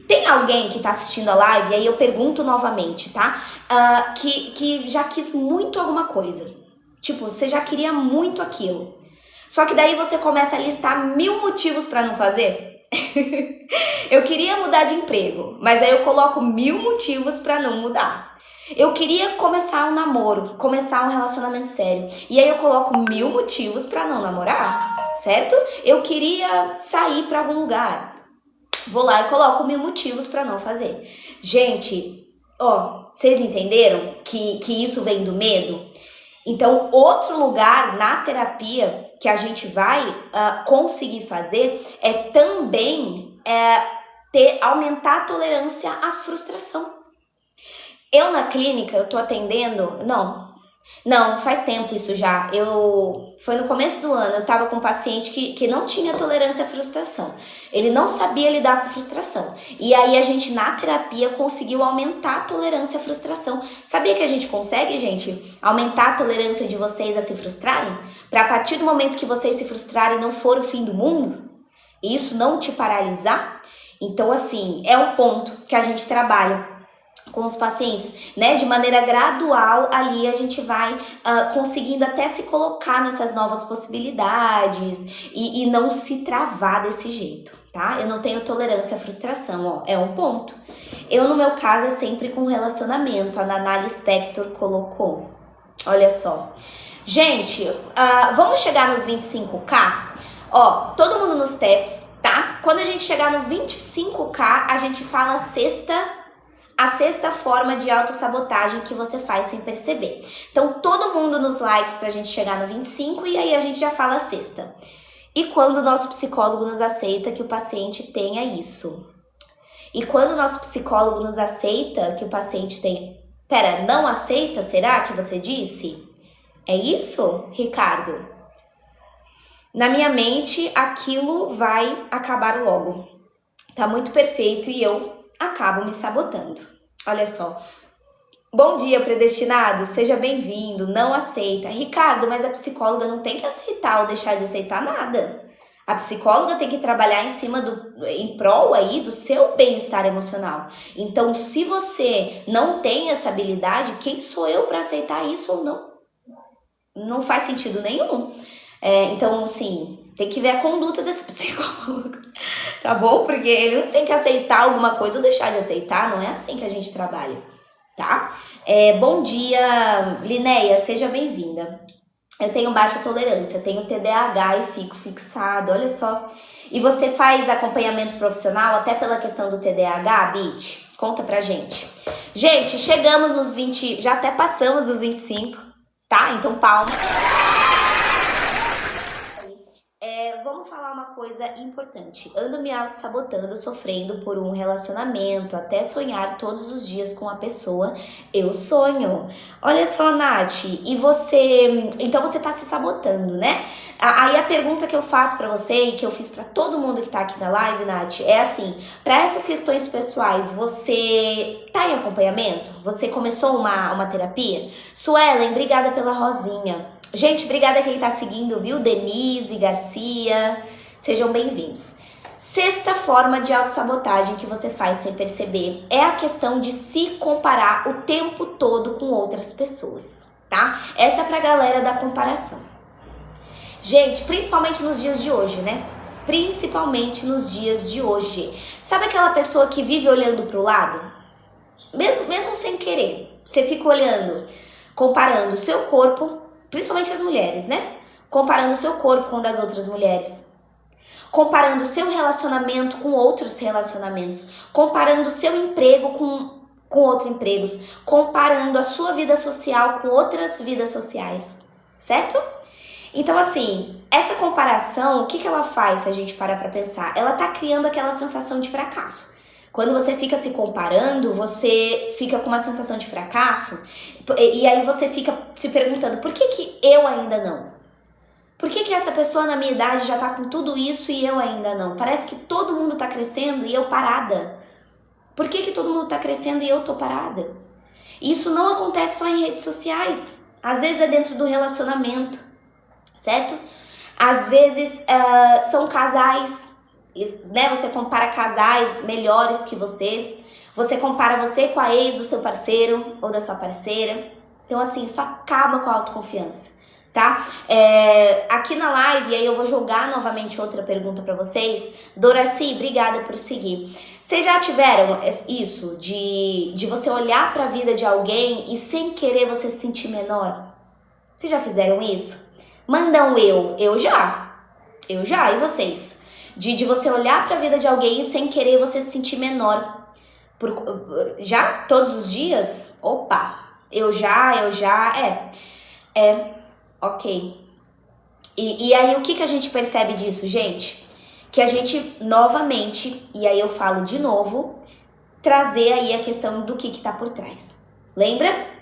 Tem alguém que tá assistindo a live, e aí eu pergunto novamente, tá? Que já quis muito alguma coisa. Tipo, você já queria muito aquilo. Só que daí você começa a listar 1000 motivos pra não fazer. Eu queria mudar de emprego, mas aí eu coloco 1000 motivos pra não mudar. Eu queria começar um namoro, começar um relacionamento sério, e aí eu coloco 1000 motivos pra não namorar, certo? Eu queria sair pra algum lugar. Vou lá e coloco 1000 motivos pra não fazer. Gente, ó, vocês entenderam que isso vem do medo? Então, outro lugar na terapia que a gente vai conseguir fazer é também aumentar a tolerância à frustração. Eu na clínica, eu tô atendendo, não, faz tempo isso já. Foi no começo do ano, eu tava com um paciente que não tinha tolerância à frustração. Ele não sabia lidar com frustração. E aí a gente na terapia conseguiu aumentar a tolerância à frustração. Sabia que a gente consegue, gente, aumentar a tolerância de vocês a se frustrarem? Pra a partir do momento que vocês se frustrarem não for o fim do mundo? E isso não te paralisar? Então assim, é um ponto que a gente trabalha com os pacientes, né? De maneira gradual, ali a gente vai conseguindo até se colocar nessas novas possibilidades e não se travar desse jeito, tá? Eu não tenho tolerância à frustração, ó, é um ponto. Eu, no meu caso, é sempre com relacionamento, a Nanali Spector colocou. Olha só. Gente, vamos chegar nos 25k? Ó, todo mundo nos taps, tá? Quando a gente chegar no 25k, a gente fala a sexta forma de autossabotagem que você faz sem perceber. Então, todo mundo nos likes pra gente chegar no 25 e aí a gente já fala a sexta. E quando o nosso psicólogo nos aceita que o paciente tenha isso? E quando o nosso psicólogo nos aceita que o paciente tenha... Pera, não aceita? Será que você disse? É isso, Ricardo? Na minha mente, aquilo vai acabar logo. Tá muito perfeito e eu acabo me sabotando. Olha só. Bom dia, predestinado. Seja bem-vindo. Não aceita. Ricardo, mas a psicóloga não tem que aceitar ou deixar de aceitar nada. A psicóloga tem que trabalhar em prol aí do seu bem-estar emocional. Então, se você não tem essa habilidade, quem sou eu para aceitar isso ou não? Não faz sentido nenhum. Então, assim, tem que ver a conduta desse psicólogo, tá bom? Porque ele não tem que aceitar alguma coisa ou deixar de aceitar, não é assim que a gente trabalha, tá? Bom dia, Linéia, seja bem-vinda. Eu tenho baixa tolerância, tenho TDAH e fico fixado, olha só. E você faz acompanhamento profissional até pela questão do TDAH, Bit? Conta pra gente. Gente, chegamos nos 20, já até passamos dos 25, tá? Então, palmas. Vamos falar uma coisa importante. Ando me auto-sabotando, sofrendo por um relacionamento, até sonhar todos os dias com a pessoa. Eu sonho. Olha só, Nath, e você... Então você tá se sabotando, né? Aí a pergunta que eu faço pra você e que eu fiz pra todo mundo que tá aqui na live, Nath, é assim, pra essas questões pessoais, você tá em acompanhamento? Você começou uma terapia? Suelen, obrigada pela rosinha. Gente, obrigada a quem tá seguindo, viu? Denise, Garcia, sejam bem-vindos. Sexta forma de autossabotagem que você faz sem perceber é a questão de se comparar o tempo todo com outras pessoas, tá? Essa é pra galera da comparação. Gente, principalmente nos dias de hoje, né? principalmente nos dias de hoje. Sabe aquela pessoa que vive olhando para o lado? Mesmo sem querer, você fica olhando, comparando o seu corpo, principalmente as mulheres, né? Comparando o seu corpo com o das outras mulheres. Comparando o seu relacionamento com outros relacionamentos. Comparando o seu emprego com outros empregos. Comparando a sua vida social com outras vidas sociais. Certo? Então, assim, essa comparação, o que ela faz se a gente parar pra pensar? Ela tá criando aquela sensação de fracasso. Quando você fica se comparando, você fica com uma sensação de fracasso e aí você fica se perguntando, por que eu ainda não? Por que essa pessoa na minha idade já tá com tudo isso e eu ainda não? Parece que todo mundo tá crescendo e eu parada. Por que todo mundo tá crescendo e eu tô parada? Isso não acontece só em redes sociais. Às vezes é dentro do relacionamento, certo? Às vezes são casais, né? Você compara casais melhores que você. Você compara você com a ex do seu parceiro ou da sua parceira. Então, assim, isso acaba com a autoconfiança. Tá? Aqui na live, aí eu vou jogar novamente outra pergunta pra vocês. Doraci, obrigada por seguir. Vocês já tiveram isso de você olhar pra vida de alguém e sem querer você se sentir menor? Vocês já fizeram isso? Manda um eu já, e vocês? De você olhar pra vida de alguém e sem querer você se sentir menor. Já? Todos os dias? Opa, eu já, ok. E aí o que a gente percebe disso, gente? Que a gente novamente, e aí eu falo de novo, trazer aí a questão do que tá por trás. Lembra?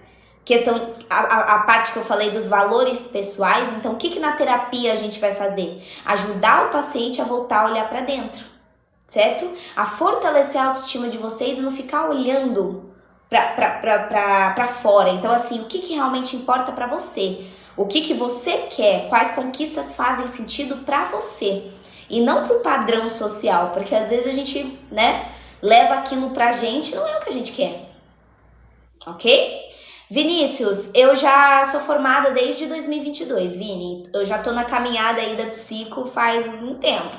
A parte que eu falei dos valores pessoais. Então o que na terapia a gente vai fazer? Ajudar o paciente a voltar a olhar pra dentro, certo? A fortalecer a autoestima de vocês e não ficar olhando pra fora. Então assim, o que realmente importa pra você? O que você quer? Quais conquistas fazem sentido pra você? E não pro padrão social, porque às vezes a gente, né, leva aquilo pra gente, não é o que a gente quer. Ok? Vinícius, eu já sou formada desde 2022, Vini. Eu já tô na caminhada aí da psico faz um tempo.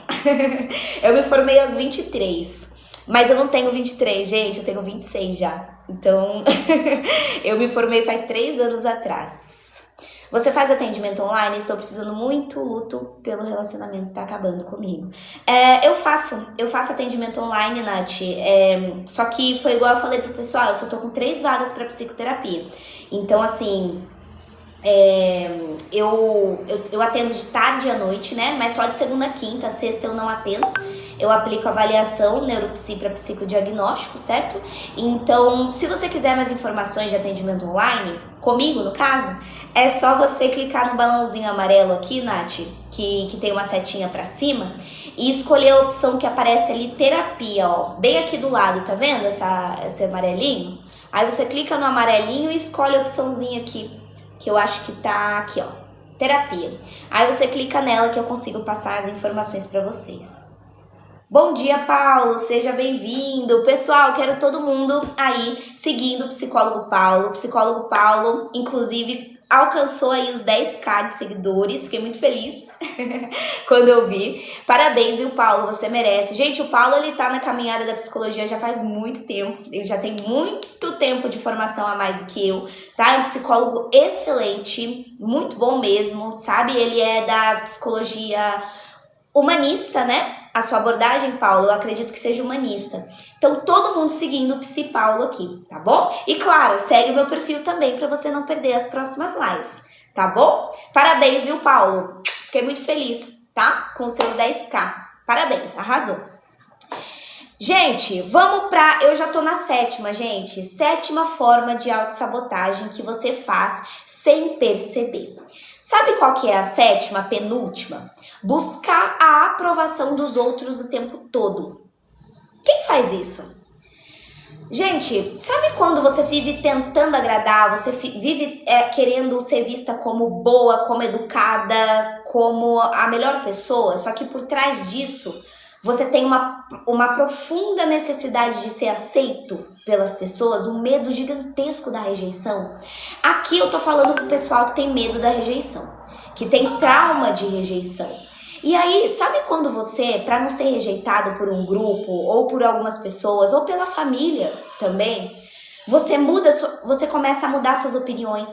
Eu me formei aos 23, mas eu não tenho 23, gente, eu tenho 26 já. Então, eu me formei faz 3 anos atrás. Você faz atendimento online? Estou precisando muito, luto pelo relacionamento, tá acabando comigo. Eu faço atendimento online, Nath. Só que foi igual eu falei pro pessoal, eu só tô com 3 vagas pra psicoterapia. Então, assim, eu atendo de tarde e à noite, né? Mas só de segunda a quinta, sexta eu não atendo. Eu aplico avaliação neuropsi para psicodiagnóstico, certo? Então, se você quiser mais informações de atendimento online, comigo no caso, é só você clicar no balãozinho amarelo aqui, Nath, que tem uma setinha pra cima, e escolher a opção que aparece ali, terapia, ó, bem aqui do lado, tá vendo esse amarelinho? Aí você clica no amarelinho e escolhe a opçãozinha aqui, que eu acho que tá aqui, ó, terapia. Aí você clica nela que eu consigo passar as informações pra vocês. Bom dia, Paulo, seja bem-vindo. Pessoal, quero todo mundo aí seguindo o Psicólogo Paulo. O Psicólogo Paulo, inclusive, alcançou aí os 10k de seguidores. Fiquei muito feliz quando eu vi. Parabéns, viu, Paulo? Você merece. Gente, o Paulo, ele tá na caminhada da psicologia já faz muito tempo. Ele já tem muito tempo de formação a mais do que eu, tá? É um psicólogo excelente, muito bom mesmo, sabe? Ele é da psicologia humanista, né? A sua abordagem, Paulo, eu acredito que seja humanista. Então, todo mundo seguindo o Psi Paulo aqui, tá bom? E claro, segue o meu perfil também para você não perder as próximas lives, tá bom? Parabéns, viu, Paulo? Fiquei muito feliz, tá? Com os seus 10k. Parabéns, arrasou. Gente, vamos pra... Eu já tô na 7ª, gente. 7ª forma de autossabotagem que você faz sem perceber. Sabe qual que é a 7ª, penúltima? Buscar a aprovação dos outros o tempo todo. Quem faz isso? Gente, sabe quando você vive tentando agradar, você vive querendo ser vista como boa, como educada, como a melhor pessoa, só que por trás disso você tem uma profunda necessidade de ser aceito pelas pessoas, um medo gigantesco da rejeição. Aqui eu tô falando pro pessoal que tem medo da rejeição, que tem trauma de rejeição. E aí, sabe quando você, para não ser rejeitado por um grupo, ou por algumas pessoas, ou pela família também, você começa a mudar suas opiniões,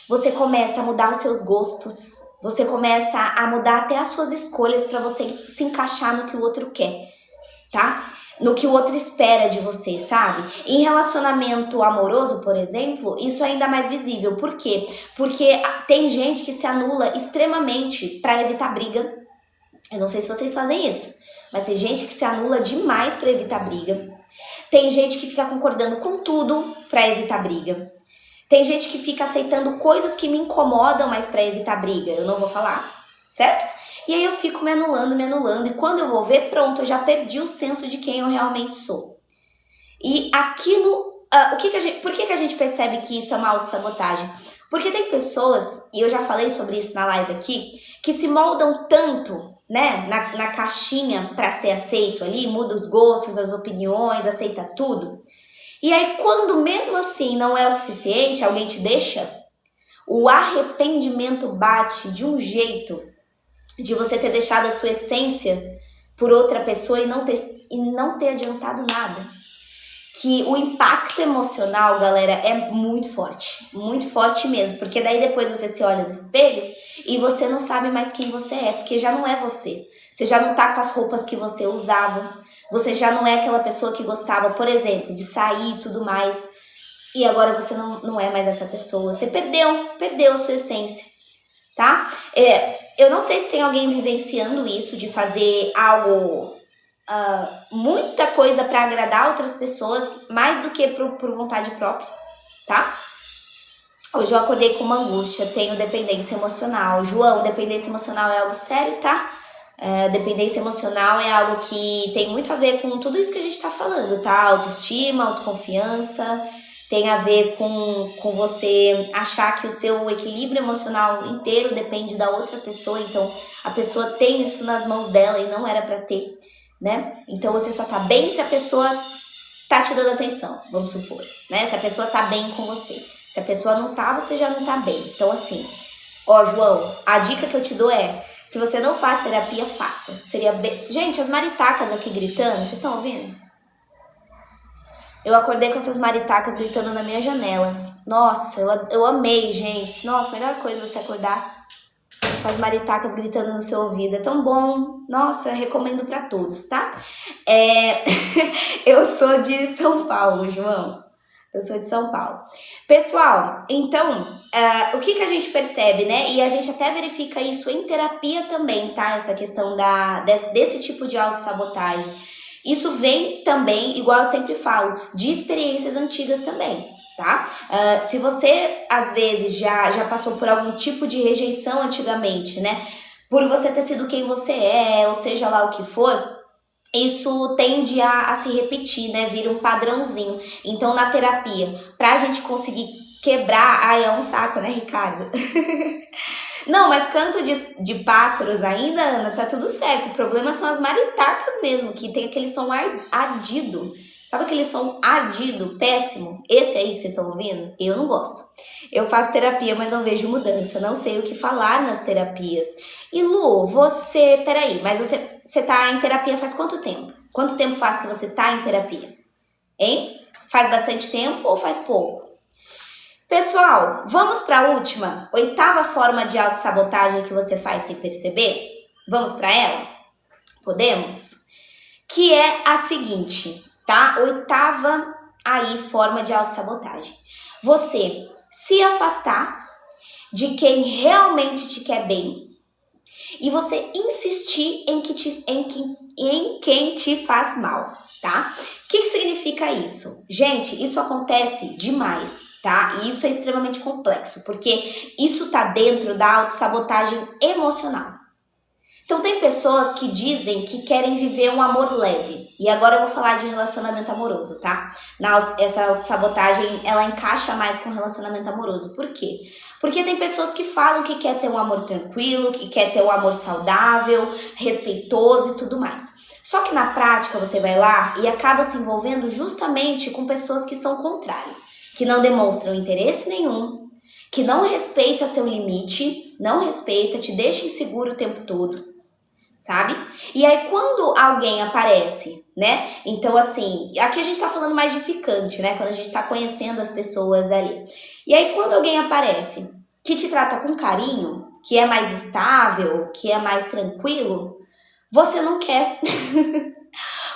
você começa a mudar os seus gostos, você começa a mudar até as suas escolhas para você se encaixar no que o outro quer, tá? No que o outro espera de você, sabe? Em relacionamento amoroso, por exemplo, isso é ainda mais visível. Por quê? Porque tem gente que se anula extremamente para evitar briga. Eu não sei se vocês fazem isso, mas tem gente que se anula demais para evitar briga. Tem gente que fica concordando com tudo para evitar briga. Tem gente que fica aceitando coisas que me incomodam, mas para evitar briga. Eu não vou falar, certo? E aí eu fico me anulando, e quando eu vou ver, pronto, eu já perdi o senso de quem eu realmente sou. E aquilo, por que a gente percebe que isso é uma autossabotagem? Porque tem pessoas, e eu já falei sobre isso na live aqui, que se moldam tanto, né, na caixinha para ser aceito ali, muda os gostos, as opiniões, aceita tudo. E aí quando mesmo assim não é o suficiente, alguém te deixa, o arrependimento bate de um jeito de você ter deixado a sua essência por outra pessoa e não ter adiantado nada. Que o impacto emocional, galera, é muito forte mesmo, porque daí depois você se olha no espelho e você não sabe mais quem você é, porque já não é você. Você já não tá com as roupas que você usava, você já não é aquela pessoa que gostava, por exemplo, de sair e tudo mais, e agora você não é mais essa pessoa. Você perdeu a sua essência, tá? Eu não sei se tem alguém vivenciando isso, de fazer algo, muita coisa para agradar outras pessoas, mais do que por vontade própria, tá? Hoje eu acordei com uma angústia, tenho dependência emocional. João, dependência emocional é algo sério, tá? Dependência emocional é algo que tem muito a ver com tudo isso que a gente tá falando, tá? Autoestima, autoconfiança, tem a ver com você achar que o seu equilíbrio emocional inteiro depende da outra pessoa, então a pessoa tem isso nas mãos dela e não era pra ter, né? Então você só tá bem se a pessoa tá te dando atenção, vamos supor, né? Se a pessoa tá bem com você. Se a pessoa não tá, você já não tá bem. Então assim, João, a dica que eu te dou é, se você não faz terapia, faça. Seria bem... Gente, as maritacas aqui gritando, vocês estão ouvindo? Eu acordei com essas maritacas gritando na minha janela. Nossa, eu amei, gente. Nossa, a melhor coisa é você acordar com as maritacas gritando no seu ouvido. É tão bom. Nossa, recomendo pra todos, tá? Eu sou de São Paulo, João. Eu sou de São Paulo. Pessoal, então, o que a gente percebe, né? E a gente até verifica isso em terapia também, tá? Essa questão desse tipo de autossabotagem. Isso vem também, igual eu sempre falo, de experiências antigas também, tá? Se você, às vezes, já passou por algum tipo de rejeição antigamente, né? Por você ter sido quem você é, ou seja lá o que for, isso tende a se repetir, né? Vira um padrãozinho. Então, na terapia, pra gente conseguir quebrar... é um saco, né, Ricardo? Não, mas canto de pássaros ainda, Ana, tá tudo certo. O problema são as maritacas mesmo, que tem aquele som ardido. Sabe aquele som ardido, péssimo? Esse aí que vocês estão ouvindo? Eu não gosto. Eu faço terapia, mas não vejo mudança. Não sei o que falar nas terapias. E Lu, peraí, mas você tá em terapia faz quanto tempo? Quanto tempo faz que você tá em terapia? Hein? Faz bastante tempo ou faz pouco? Pessoal, vamos para a última, 8ª forma de autossabotagem que você faz sem perceber? Vamos para ela? Podemos? Que é a seguinte, tá? 8ª forma de autossabotagem. Você se afastar de quem realmente te quer bem e você insistir em quem te faz mal, tá? O que significa isso? Gente, isso acontece demais, tá? E isso é extremamente complexo, porque isso tá dentro da autossabotagem emocional. Então tem pessoas que dizem que querem viver um amor leve. E agora eu vou falar de relacionamento amoroso, tá? Essa autossabotagem, ela encaixa mais com relacionamento amoroso. Por quê? Porque tem pessoas que falam que quer ter um amor tranquilo, que quer ter um amor saudável, respeitoso e tudo mais. Só que na prática você vai lá e acaba se envolvendo justamente com pessoas que são contrárias, que não demonstram interesse nenhum, que não respeita seu limite, não respeita, te deixa inseguro o tempo todo. sabe? E aí quando alguém aparece, né? Então assim, aqui a gente tá falando mais de ficante, né? Quando a gente tá conhecendo as pessoas ali. E aí quando alguém aparece que te trata com carinho, que é mais estável, que é mais tranquilo, você não quer.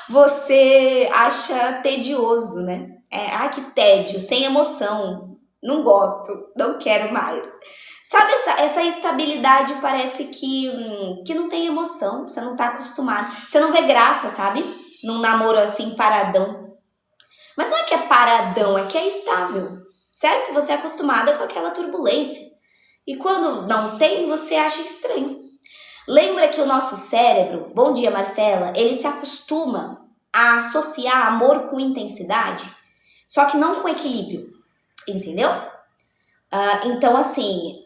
Você acha tedioso, né? Ai, que tédio, sem emoção. Não gosto, não quero mais. Sabe, essa estabilidade parece que não tem emoção, você não tá acostumado. Você não vê graça, sabe? Num namoro assim, paradão. Mas não é que é paradão, é que é estável, certo? Você é acostumada com aquela turbulência. E quando não tem, você acha estranho. Lembra que o nosso cérebro, bom dia Marcela, ele se acostuma a associar amor com intensidade, só que não com equilíbrio, entendeu? Então assim,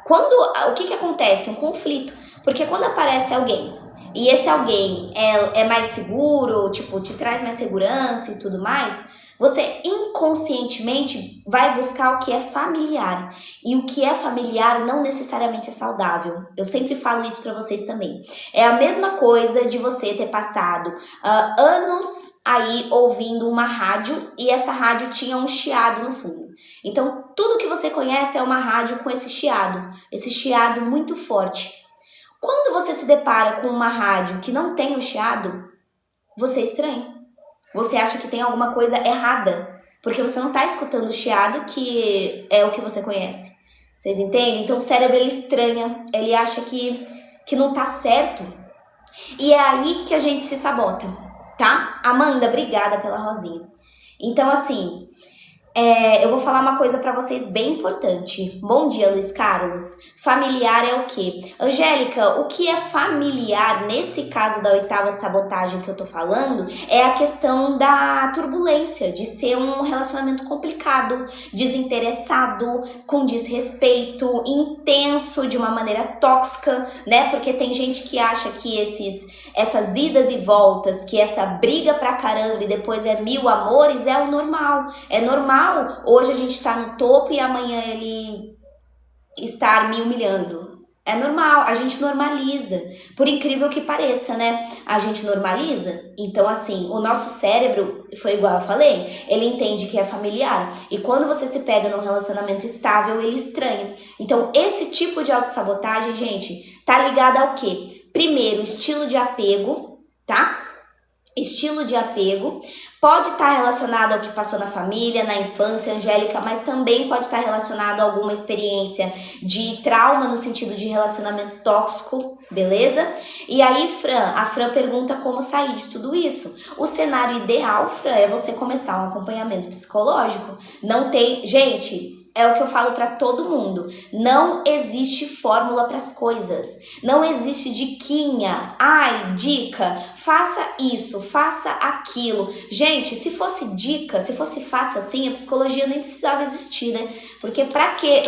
o que acontece? Um conflito, porque quando aparece alguém, e esse alguém é mais seguro, tipo, te traz mais segurança e tudo mais, você inconscientemente vai buscar o que é familiar. E o que é familiar não necessariamente é saudável. Eu sempre falo isso pra vocês também. É a mesma coisa de você ter passado anos aí ouvindo uma rádio e essa rádio tinha um chiado no fundo. Então, tudo que você conhece é uma rádio com esse chiado muito forte. Quando você se depara com uma rádio que não tem o chiado, você estranha. Você acha que tem alguma coisa errada, porque você não está escutando o chiado que é o que você conhece. Vocês entendem? Então o cérebro ele estranha, ele acha que não tá certo. E é aí que a gente se sabota, tá? Amanda, obrigada pela rosinha. Então assim, eu vou falar uma coisa pra vocês bem importante. Bom dia, Luiz Carlos. Familiar é o quê? Angélica, o que é familiar nesse caso da oitava sabotagem que eu tô falando é a questão da turbulência, de ser um relacionamento complicado, desinteressado, com desrespeito, intenso, de uma maneira tóxica, né? Porque tem gente que acha que essas idas e voltas, que essa briga pra caramba e depois é 1000 amores, é o normal. É normal hoje a gente tá no topo e amanhã ele estar me humilhando. É normal, a gente normaliza. Por incrível que pareça, né? A gente normaliza. Então, assim, o nosso cérebro, foi igual eu falei, ele entende que é familiar. E quando você se pega num relacionamento estável, ele estranha. Então, esse tipo de autossabotagem, gente, tá ligado ao quê? Primeiro, estilo de apego, tá? Estilo de apego pode estar relacionado ao que passou na família, na infância, Angélica, mas também pode estar relacionado a alguma experiência de trauma no sentido de relacionamento tóxico, beleza? E aí, a Fran pergunta como sair de tudo isso. O cenário ideal, Fran, é você começar um acompanhamento psicológico. Não tem... Gente... É o que eu falo pra todo mundo. Não existe fórmula pras coisas. Não existe diquinha. Ai, dica. Faça isso, faça aquilo. Gente, se fosse dica, se fosse fácil assim, a psicologia nem precisava existir, né? Porque pra quê?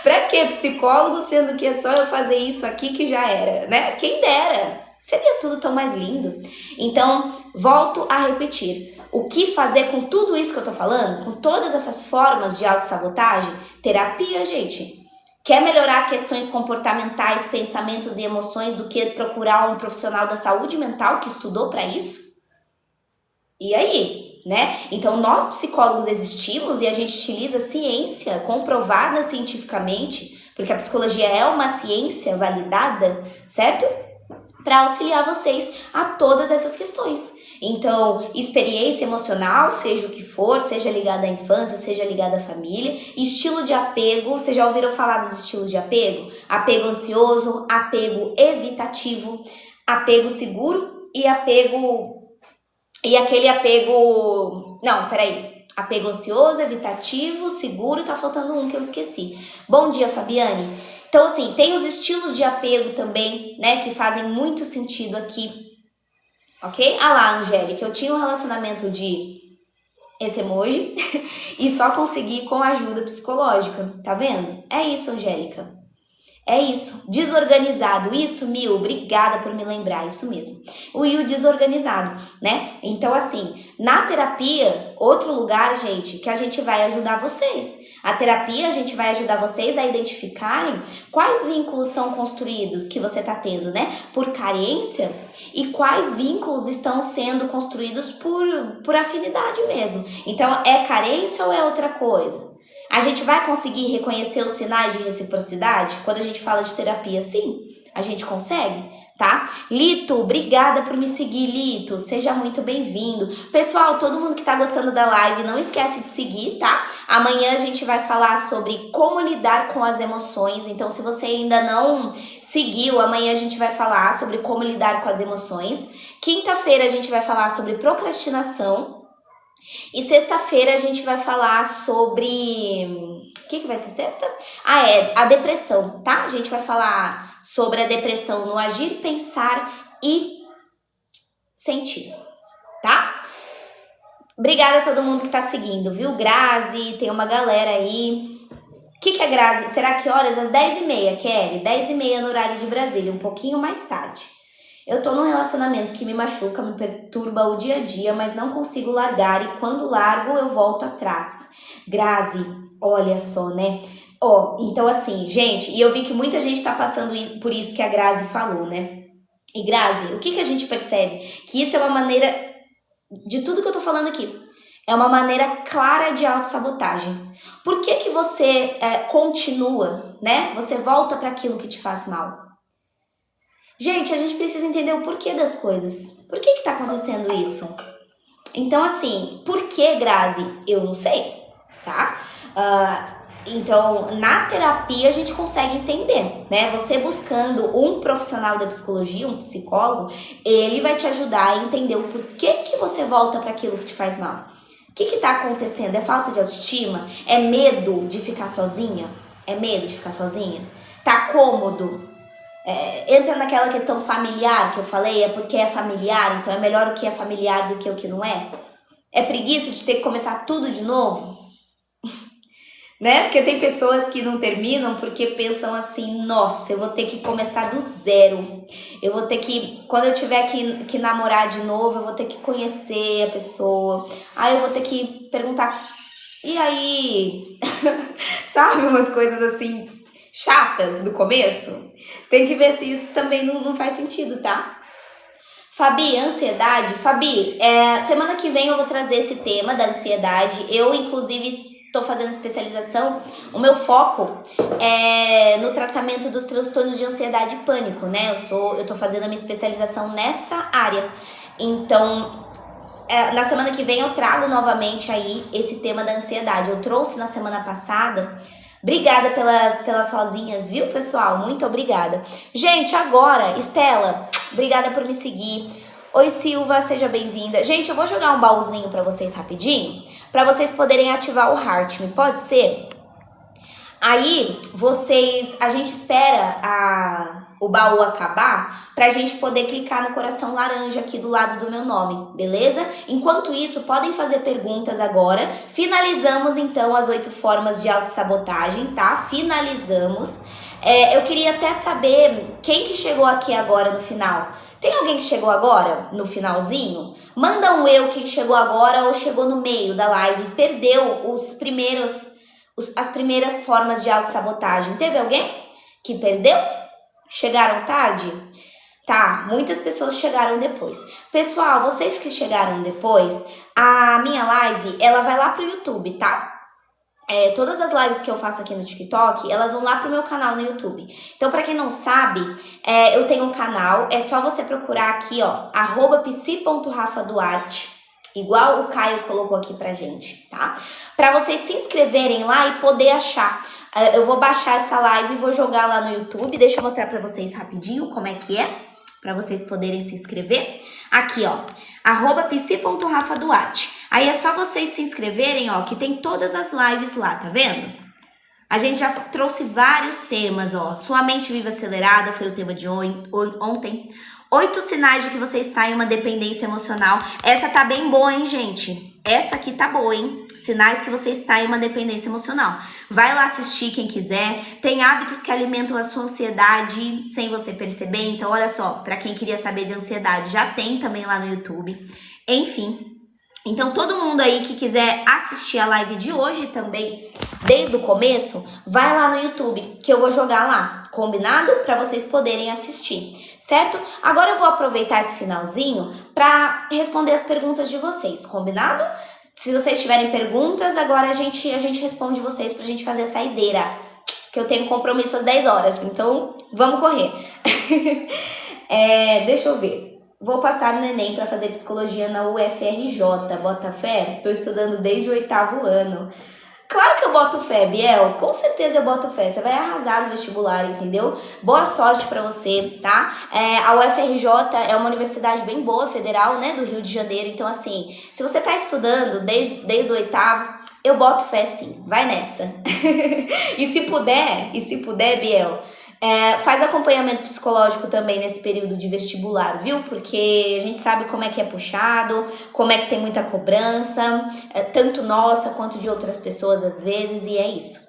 Pra que psicólogo, sendo que é só eu fazer isso aqui que já era, né? Quem dera. Seria tudo tão mais lindo. Então, volto a repetir. O que fazer com tudo isso que eu tô falando? Com todas essas formas de autossabotagem? Terapia, gente. Quer melhorar questões comportamentais, pensamentos e emoções do que procurar um profissional da saúde mental que estudou para isso? E aí, né? Então, nós psicólogos existimos e a gente utiliza ciência comprovada cientificamente, porque a psicologia é uma ciência validada, certo? Para auxiliar vocês a todas essas questões. Então, experiência emocional, seja o que for, seja ligada à infância, seja ligada à família. Estilo de apego, vocês já ouviram falar dos estilos de apego? Apego ansioso, apego evitativo, apego seguro e aquele apego... Não, peraí. Apego ansioso, evitativo, seguro, tá faltando um que eu esqueci. Bom dia, Fabiane. Então, assim, tem os estilos de apego também, né, que fazem muito sentido aqui. Ok? Ah lá, Angélica, eu tinha um relacionamento de esse emoji e só consegui com ajuda psicológica, tá vendo? É isso, Angélica. É isso. Desorganizado. Isso, Mil, obrigada por me lembrar, isso mesmo. O desorganizado, né? Então, assim, na terapia, outro lugar, gente, que a gente vai ajudar vocês A terapia, a gente vai ajudar vocês a identificarem quais vínculos são construídos que você está tendo, né? Por carência e quais vínculos estão sendo construídos por afinidade mesmo. Então, é carência ou é outra coisa? A gente vai conseguir reconhecer os sinais de reciprocidade quando a gente fala de terapia? Sim, a gente consegue, tá? Lito, obrigada por me seguir, Lito. Seja muito bem-vindo. Pessoal, todo mundo que tá gostando da live, não esquece de seguir, tá? Amanhã a gente vai falar sobre como lidar com as emoções. Então, se você ainda não seguiu, amanhã a gente vai falar sobre como lidar com as emoções. Quinta-feira a gente vai falar sobre procrastinação. E sexta-feira a gente vai falar sobre... O que vai ser sexta? A depressão, tá? A gente vai falar sobre a depressão no agir, pensar e sentir, tá? Obrigada a todo mundo que tá seguindo, viu? Grazi, tem uma galera aí. O que é Grazi? Será que horas? Às 10h30, Kelly. 10h30 no horário de Brasília, um pouquinho mais tarde. Eu tô num relacionamento que me machuca, me perturba o dia a dia, mas não consigo largar e quando largo eu volto atrás. Grazi, olha só, né? Então assim, gente, e eu vi que muita gente tá passando por isso que a Grazi falou, né? E Grazi, o que a gente percebe? Que isso é uma maneira, de tudo que eu tô falando aqui, é uma maneira clara de autossabotagem. Por que você continua, né? Você volta para aquilo que te faz mal? Gente, a gente precisa entender o porquê das coisas. Por que tá acontecendo isso? Então, assim, por que, Grazi? Eu não sei, tá? Então, na terapia a gente consegue entender, né? Você buscando um profissional da psicologia, um psicólogo, ele vai te ajudar a entender o porquê que você volta para aquilo que te faz mal. O que tá acontecendo? É falta de autoestima? É medo de ficar sozinha? É medo de ficar sozinha? Tá cômodo? Entra naquela questão familiar que eu falei, é porque é familiar, então é melhor o que é familiar do que o que não é? É preguiça de ter que começar tudo de novo? Né? Porque tem pessoas que não terminam porque pensam assim, nossa, eu vou ter que começar do zero. Eu vou ter que, quando eu tiver que namorar de novo, eu vou ter que conhecer a pessoa. Aí eu vou ter que perguntar, e aí? Sabe, umas coisas assim chatas do começo? Tem que ver se isso também não faz sentido, tá? Fabi, ansiedade. Fabi, semana que vem eu vou trazer esse tema da ansiedade. Eu, inclusive, estou fazendo especialização. O meu foco é no tratamento dos transtornos de ansiedade e pânico, né? Eu tô fazendo a minha especialização nessa área. Então, na semana que vem eu trago novamente aí esse tema da ansiedade. Eu trouxe na semana passada. Obrigada pelas rosinhas, viu, pessoal? Muito obrigada. Gente, agora, Estela, obrigada por me seguir. Oi, Silva, seja bem-vinda. Gente, eu vou jogar um baúzinho pra vocês rapidinho, pra vocês poderem ativar o Heart Me, pode ser? Aí, a gente espera o baú acabar pra gente poder clicar no coração laranja aqui do lado do meu nome, beleza? Enquanto isso, podem fazer perguntas agora. Finalizamos, então, as 8 formas de autossabotagem, tá? Finalizamos. Eu queria até saber quem que chegou aqui agora no final. Tem alguém que chegou agora, no finalzinho? Manda um eu quem chegou agora ou chegou no meio da live e perdeu as primeiras formas de autossabotagem. Teve alguém que perdeu? Chegaram tarde? Tá, muitas pessoas chegaram depois. Pessoal, vocês que chegaram depois, a minha live, ela vai lá pro YouTube, tá? Todas as lives que eu faço aqui no TikTok, elas vão lá pro meu canal no YouTube. Então, pra quem não sabe, eu tenho um canal, é só você procurar aqui, ó, @psi.rafaduarte, igual o Caio colocou aqui pra gente, tá? Pra vocês se inscreverem lá e poder achar. Eu vou baixar essa live e vou jogar lá no YouTube. Deixa eu mostrar pra vocês rapidinho como é que é, pra vocês poderem se inscrever. Aqui, ó, @psi.rafaduarte. Aí é só vocês se inscreverem, ó, que tem todas as lives lá, tá vendo? A gente já trouxe vários temas, ó. Sua mente vive acelerada foi o tema de ontem. 8 sinais de que você está em uma dependência emocional. Essa tá bem boa, hein, gente? Essa aqui tá boa, hein? Sinais que você está em uma dependência emocional. Vai lá assistir quem quiser. Tem hábitos que alimentam a sua ansiedade sem você perceber. Então, olha só, pra quem queria saber de ansiedade, já tem também lá no YouTube. Enfim, Então, todo mundo aí que quiser assistir a live de hoje também, desde o começo, vai lá no YouTube, que eu vou jogar lá, combinado? Para vocês poderem assistir, certo? Agora eu vou aproveitar esse finalzinho para responder as perguntas de vocês, combinado? Se vocês tiverem perguntas, agora a gente responde vocês pra gente fazer a saideira, que eu tenho compromisso às 10 horas, então vamos correr. Deixa eu ver. Vou passar no Enem para fazer psicologia na UFRJ, bota fé? Tô estudando desde o 8º ano. Claro que eu boto fé, Biel, com certeza eu boto fé, você vai arrasar no vestibular, entendeu? Boa sorte pra você, tá? A UFRJ é uma universidade bem boa, federal, né, do Rio de Janeiro, então assim, se você tá estudando desde o 8º, eu boto fé sim, vai nessa. E se puder, Biel, faz acompanhamento psicológico também nesse período de vestibular, viu? Porque a gente sabe como é que é puxado, como é que tem muita cobrança, tanto nossa quanto de outras pessoas às vezes, e é isso.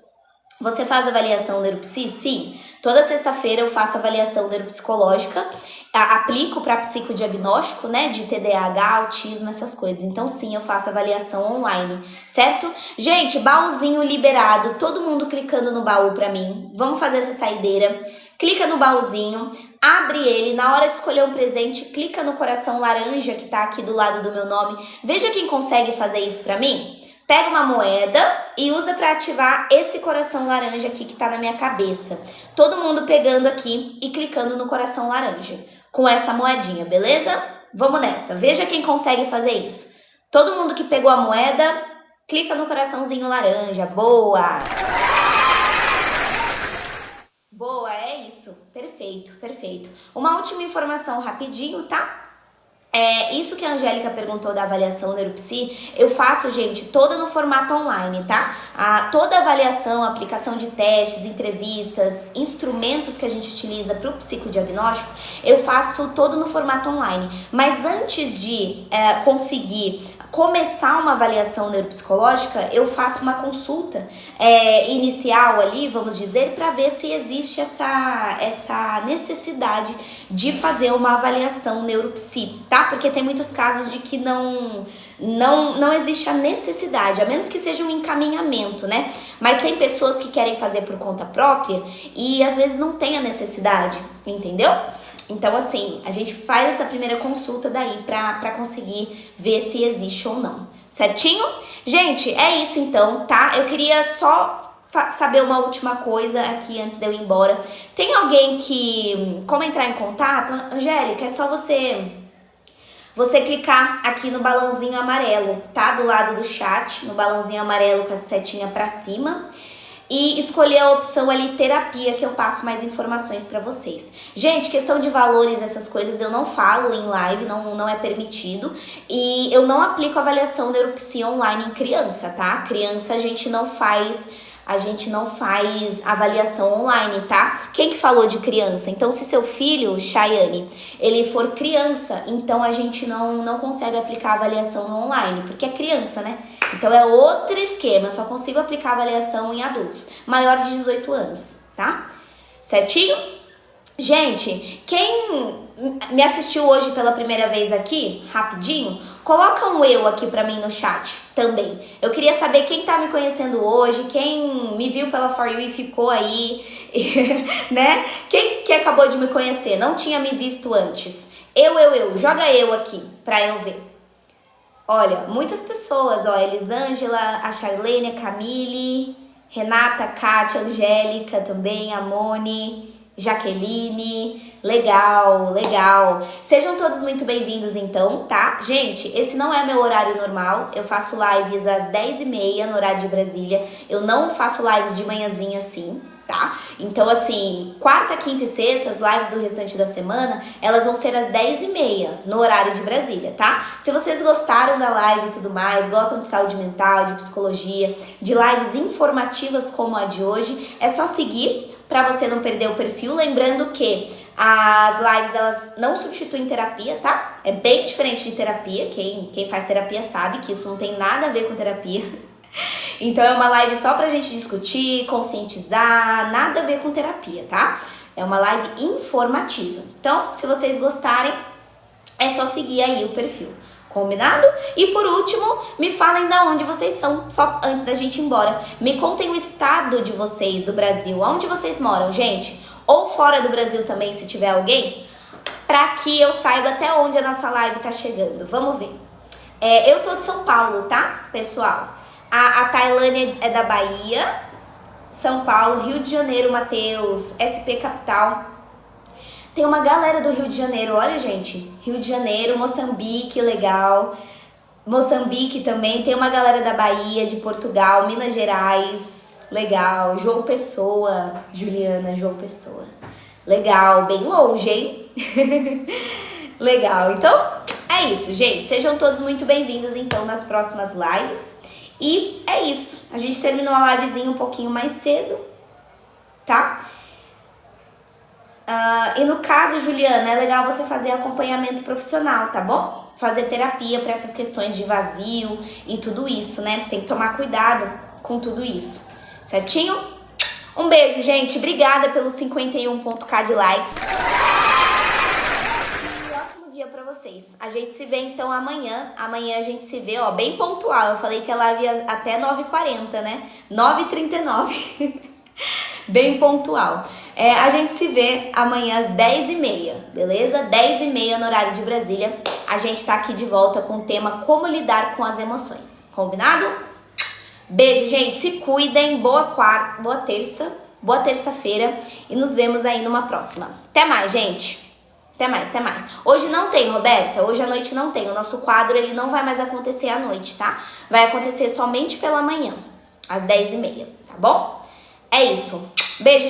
Você faz avaliação neuropsi? Sim. Toda sexta-feira eu faço avaliação neuropsicológica, aplico para psicodiagnóstico, né, de TDAH, autismo, essas coisas. Então sim, eu faço avaliação online, certo? Gente, baúzinho liberado, todo mundo clicando no baú para mim. Vamos fazer essa saideira. Clica no baúzinho, abre ele, na hora de escolher um presente, clica no coração laranja que tá aqui do lado do meu nome. Veja quem consegue fazer isso para mim. Pega uma moeda e usa para ativar esse coração laranja aqui que tá na minha cabeça. Todo mundo pegando aqui e clicando no coração laranja com essa moedinha, beleza? Vamos nessa. Veja quem consegue fazer isso. Todo mundo que pegou a moeda, clica no coraçãozinho laranja. Boa! Boa, é isso. Perfeito, perfeito. Uma última informação rapidinho, tá? Isso que a Angélica perguntou da avaliação neuropsi, eu faço, gente, toda no formato online, tá? Toda avaliação, aplicação de testes, entrevistas, instrumentos que a gente utiliza para o psicodiagnóstico, eu faço todo no formato online. Mas antes de conseguir começar uma avaliação neuropsicológica, eu faço uma consulta inicial ali, vamos dizer, para ver se existe essa necessidade de fazer uma avaliação neuropsi, tá? Porque tem muitos casos de que não existe a necessidade, a menos que seja um encaminhamento, né? Mas tem pessoas que querem fazer por conta própria e às vezes não tem a necessidade, entendeu? Então, assim, a gente faz essa primeira consulta daí pra conseguir ver se existe ou não, certinho? Gente, é isso então, tá? Eu queria só saber uma última coisa aqui antes de eu ir embora. Tem alguém que... Como entrar em contato? Angélica, é só você clicar aqui no balãozinho amarelo, tá? Do lado do chat, no balãozinho amarelo com a setinha pra cima. E escolher a opção ali terapia, que eu passo mais informações pra vocês. Gente, questão de valores, essas coisas eu não falo em live, não é permitido. E eu não aplico avaliação neuropsi online em criança, tá? Criança a gente não faz avaliação online, tá? Quem que falou de criança? Então, se seu filho, Chayane, ele for criança, então a gente não consegue aplicar avaliação no online, porque é criança, né? Então é outro esquema, eu só consigo aplicar avaliação em adultos, maior de 18 anos, tá? Certinho? Gente, quem me assistiu hoje pela primeira vez aqui, rapidinho, coloca um eu aqui pra mim no chat também. Eu queria saber quem tá me conhecendo hoje, quem me viu pela For You e ficou aí, né? Quem que acabou de me conhecer, não tinha me visto antes. Eu, joga eu aqui pra eu ver. Olha, muitas pessoas, ó, Elisângela, a Charlene, a Camille, Renata, Kátia, Angélica também, a Moni, Jaqueline, legal. Sejam todos muito bem-vindos então, tá? Gente, esse não é meu horário normal, eu faço lives às 10h30 no horário de Brasília, eu não faço lives de manhãzinha assim, tá? Então, assim, quarta, quinta e sexta, as lives do restante da semana, elas vão ser às 10h30 no horário de Brasília, tá? Se vocês gostaram da live e tudo mais, gostam de saúde mental, de psicologia, de lives informativas como a de hoje, é só seguir para você não perder o perfil. Lembrando que as lives, elas não substituem terapia, tá? É bem diferente de terapia, quem faz terapia sabe que isso não tem nada a ver com terapia. Então é uma live só pra gente discutir, conscientizar, nada a ver com terapia, tá? É uma live informativa. Então, se vocês gostarem, é só seguir aí o perfil. Combinado? E por último, me falem da onde vocês são, só antes da gente ir embora. Me contem o estado de vocês, do Brasil, onde vocês moram, gente. Ou fora do Brasil também, se tiver alguém, pra que eu saiba até onde a nossa live tá chegando. Vamos ver. Eu sou de São Paulo, tá, pessoal? A Tailândia é da Bahia, São Paulo, Rio de Janeiro, Matheus, SP Capital. Tem uma galera do Rio de Janeiro, olha, gente. Rio de Janeiro, Moçambique, legal. Moçambique também. Tem uma galera da Bahia, de Portugal, Minas Gerais, legal. João Pessoa, Juliana, João Pessoa. Legal, bem longe, hein? Legal, então é isso, gente. Sejam todos muito bem-vindos, então, nas próximas lives. E é isso. A gente terminou a livezinha um pouquinho mais cedo, tá? E no caso, Juliana, é legal você fazer acompanhamento profissional, tá bom? Fazer terapia para essas questões de vazio e tudo isso, né? Tem que tomar cuidado com tudo isso, certinho? Um beijo, gente. Obrigada pelos 51.k de likes. E ótimo dia pra vocês. A gente se vê então amanhã. Amanhã a gente se vê, ó, bem pontual. Eu falei que a live ia até 9h40, né? 9h39. Bem pontual. A gente se vê amanhã às 10h30, beleza? 10h30 no horário de Brasília. A gente tá aqui de volta com o tema Como Lidar com as Emoções. Combinado? Beijo, gente. Se cuidem. Boa terça-feira. E nos vemos aí numa próxima. Até mais, gente. Até mais. Hoje não tem, Roberta. Hoje à noite não tem. O nosso quadro, ele não vai mais acontecer à noite, tá? Vai acontecer somente pela manhã, às 10h30, tá bom? É isso. Beijo.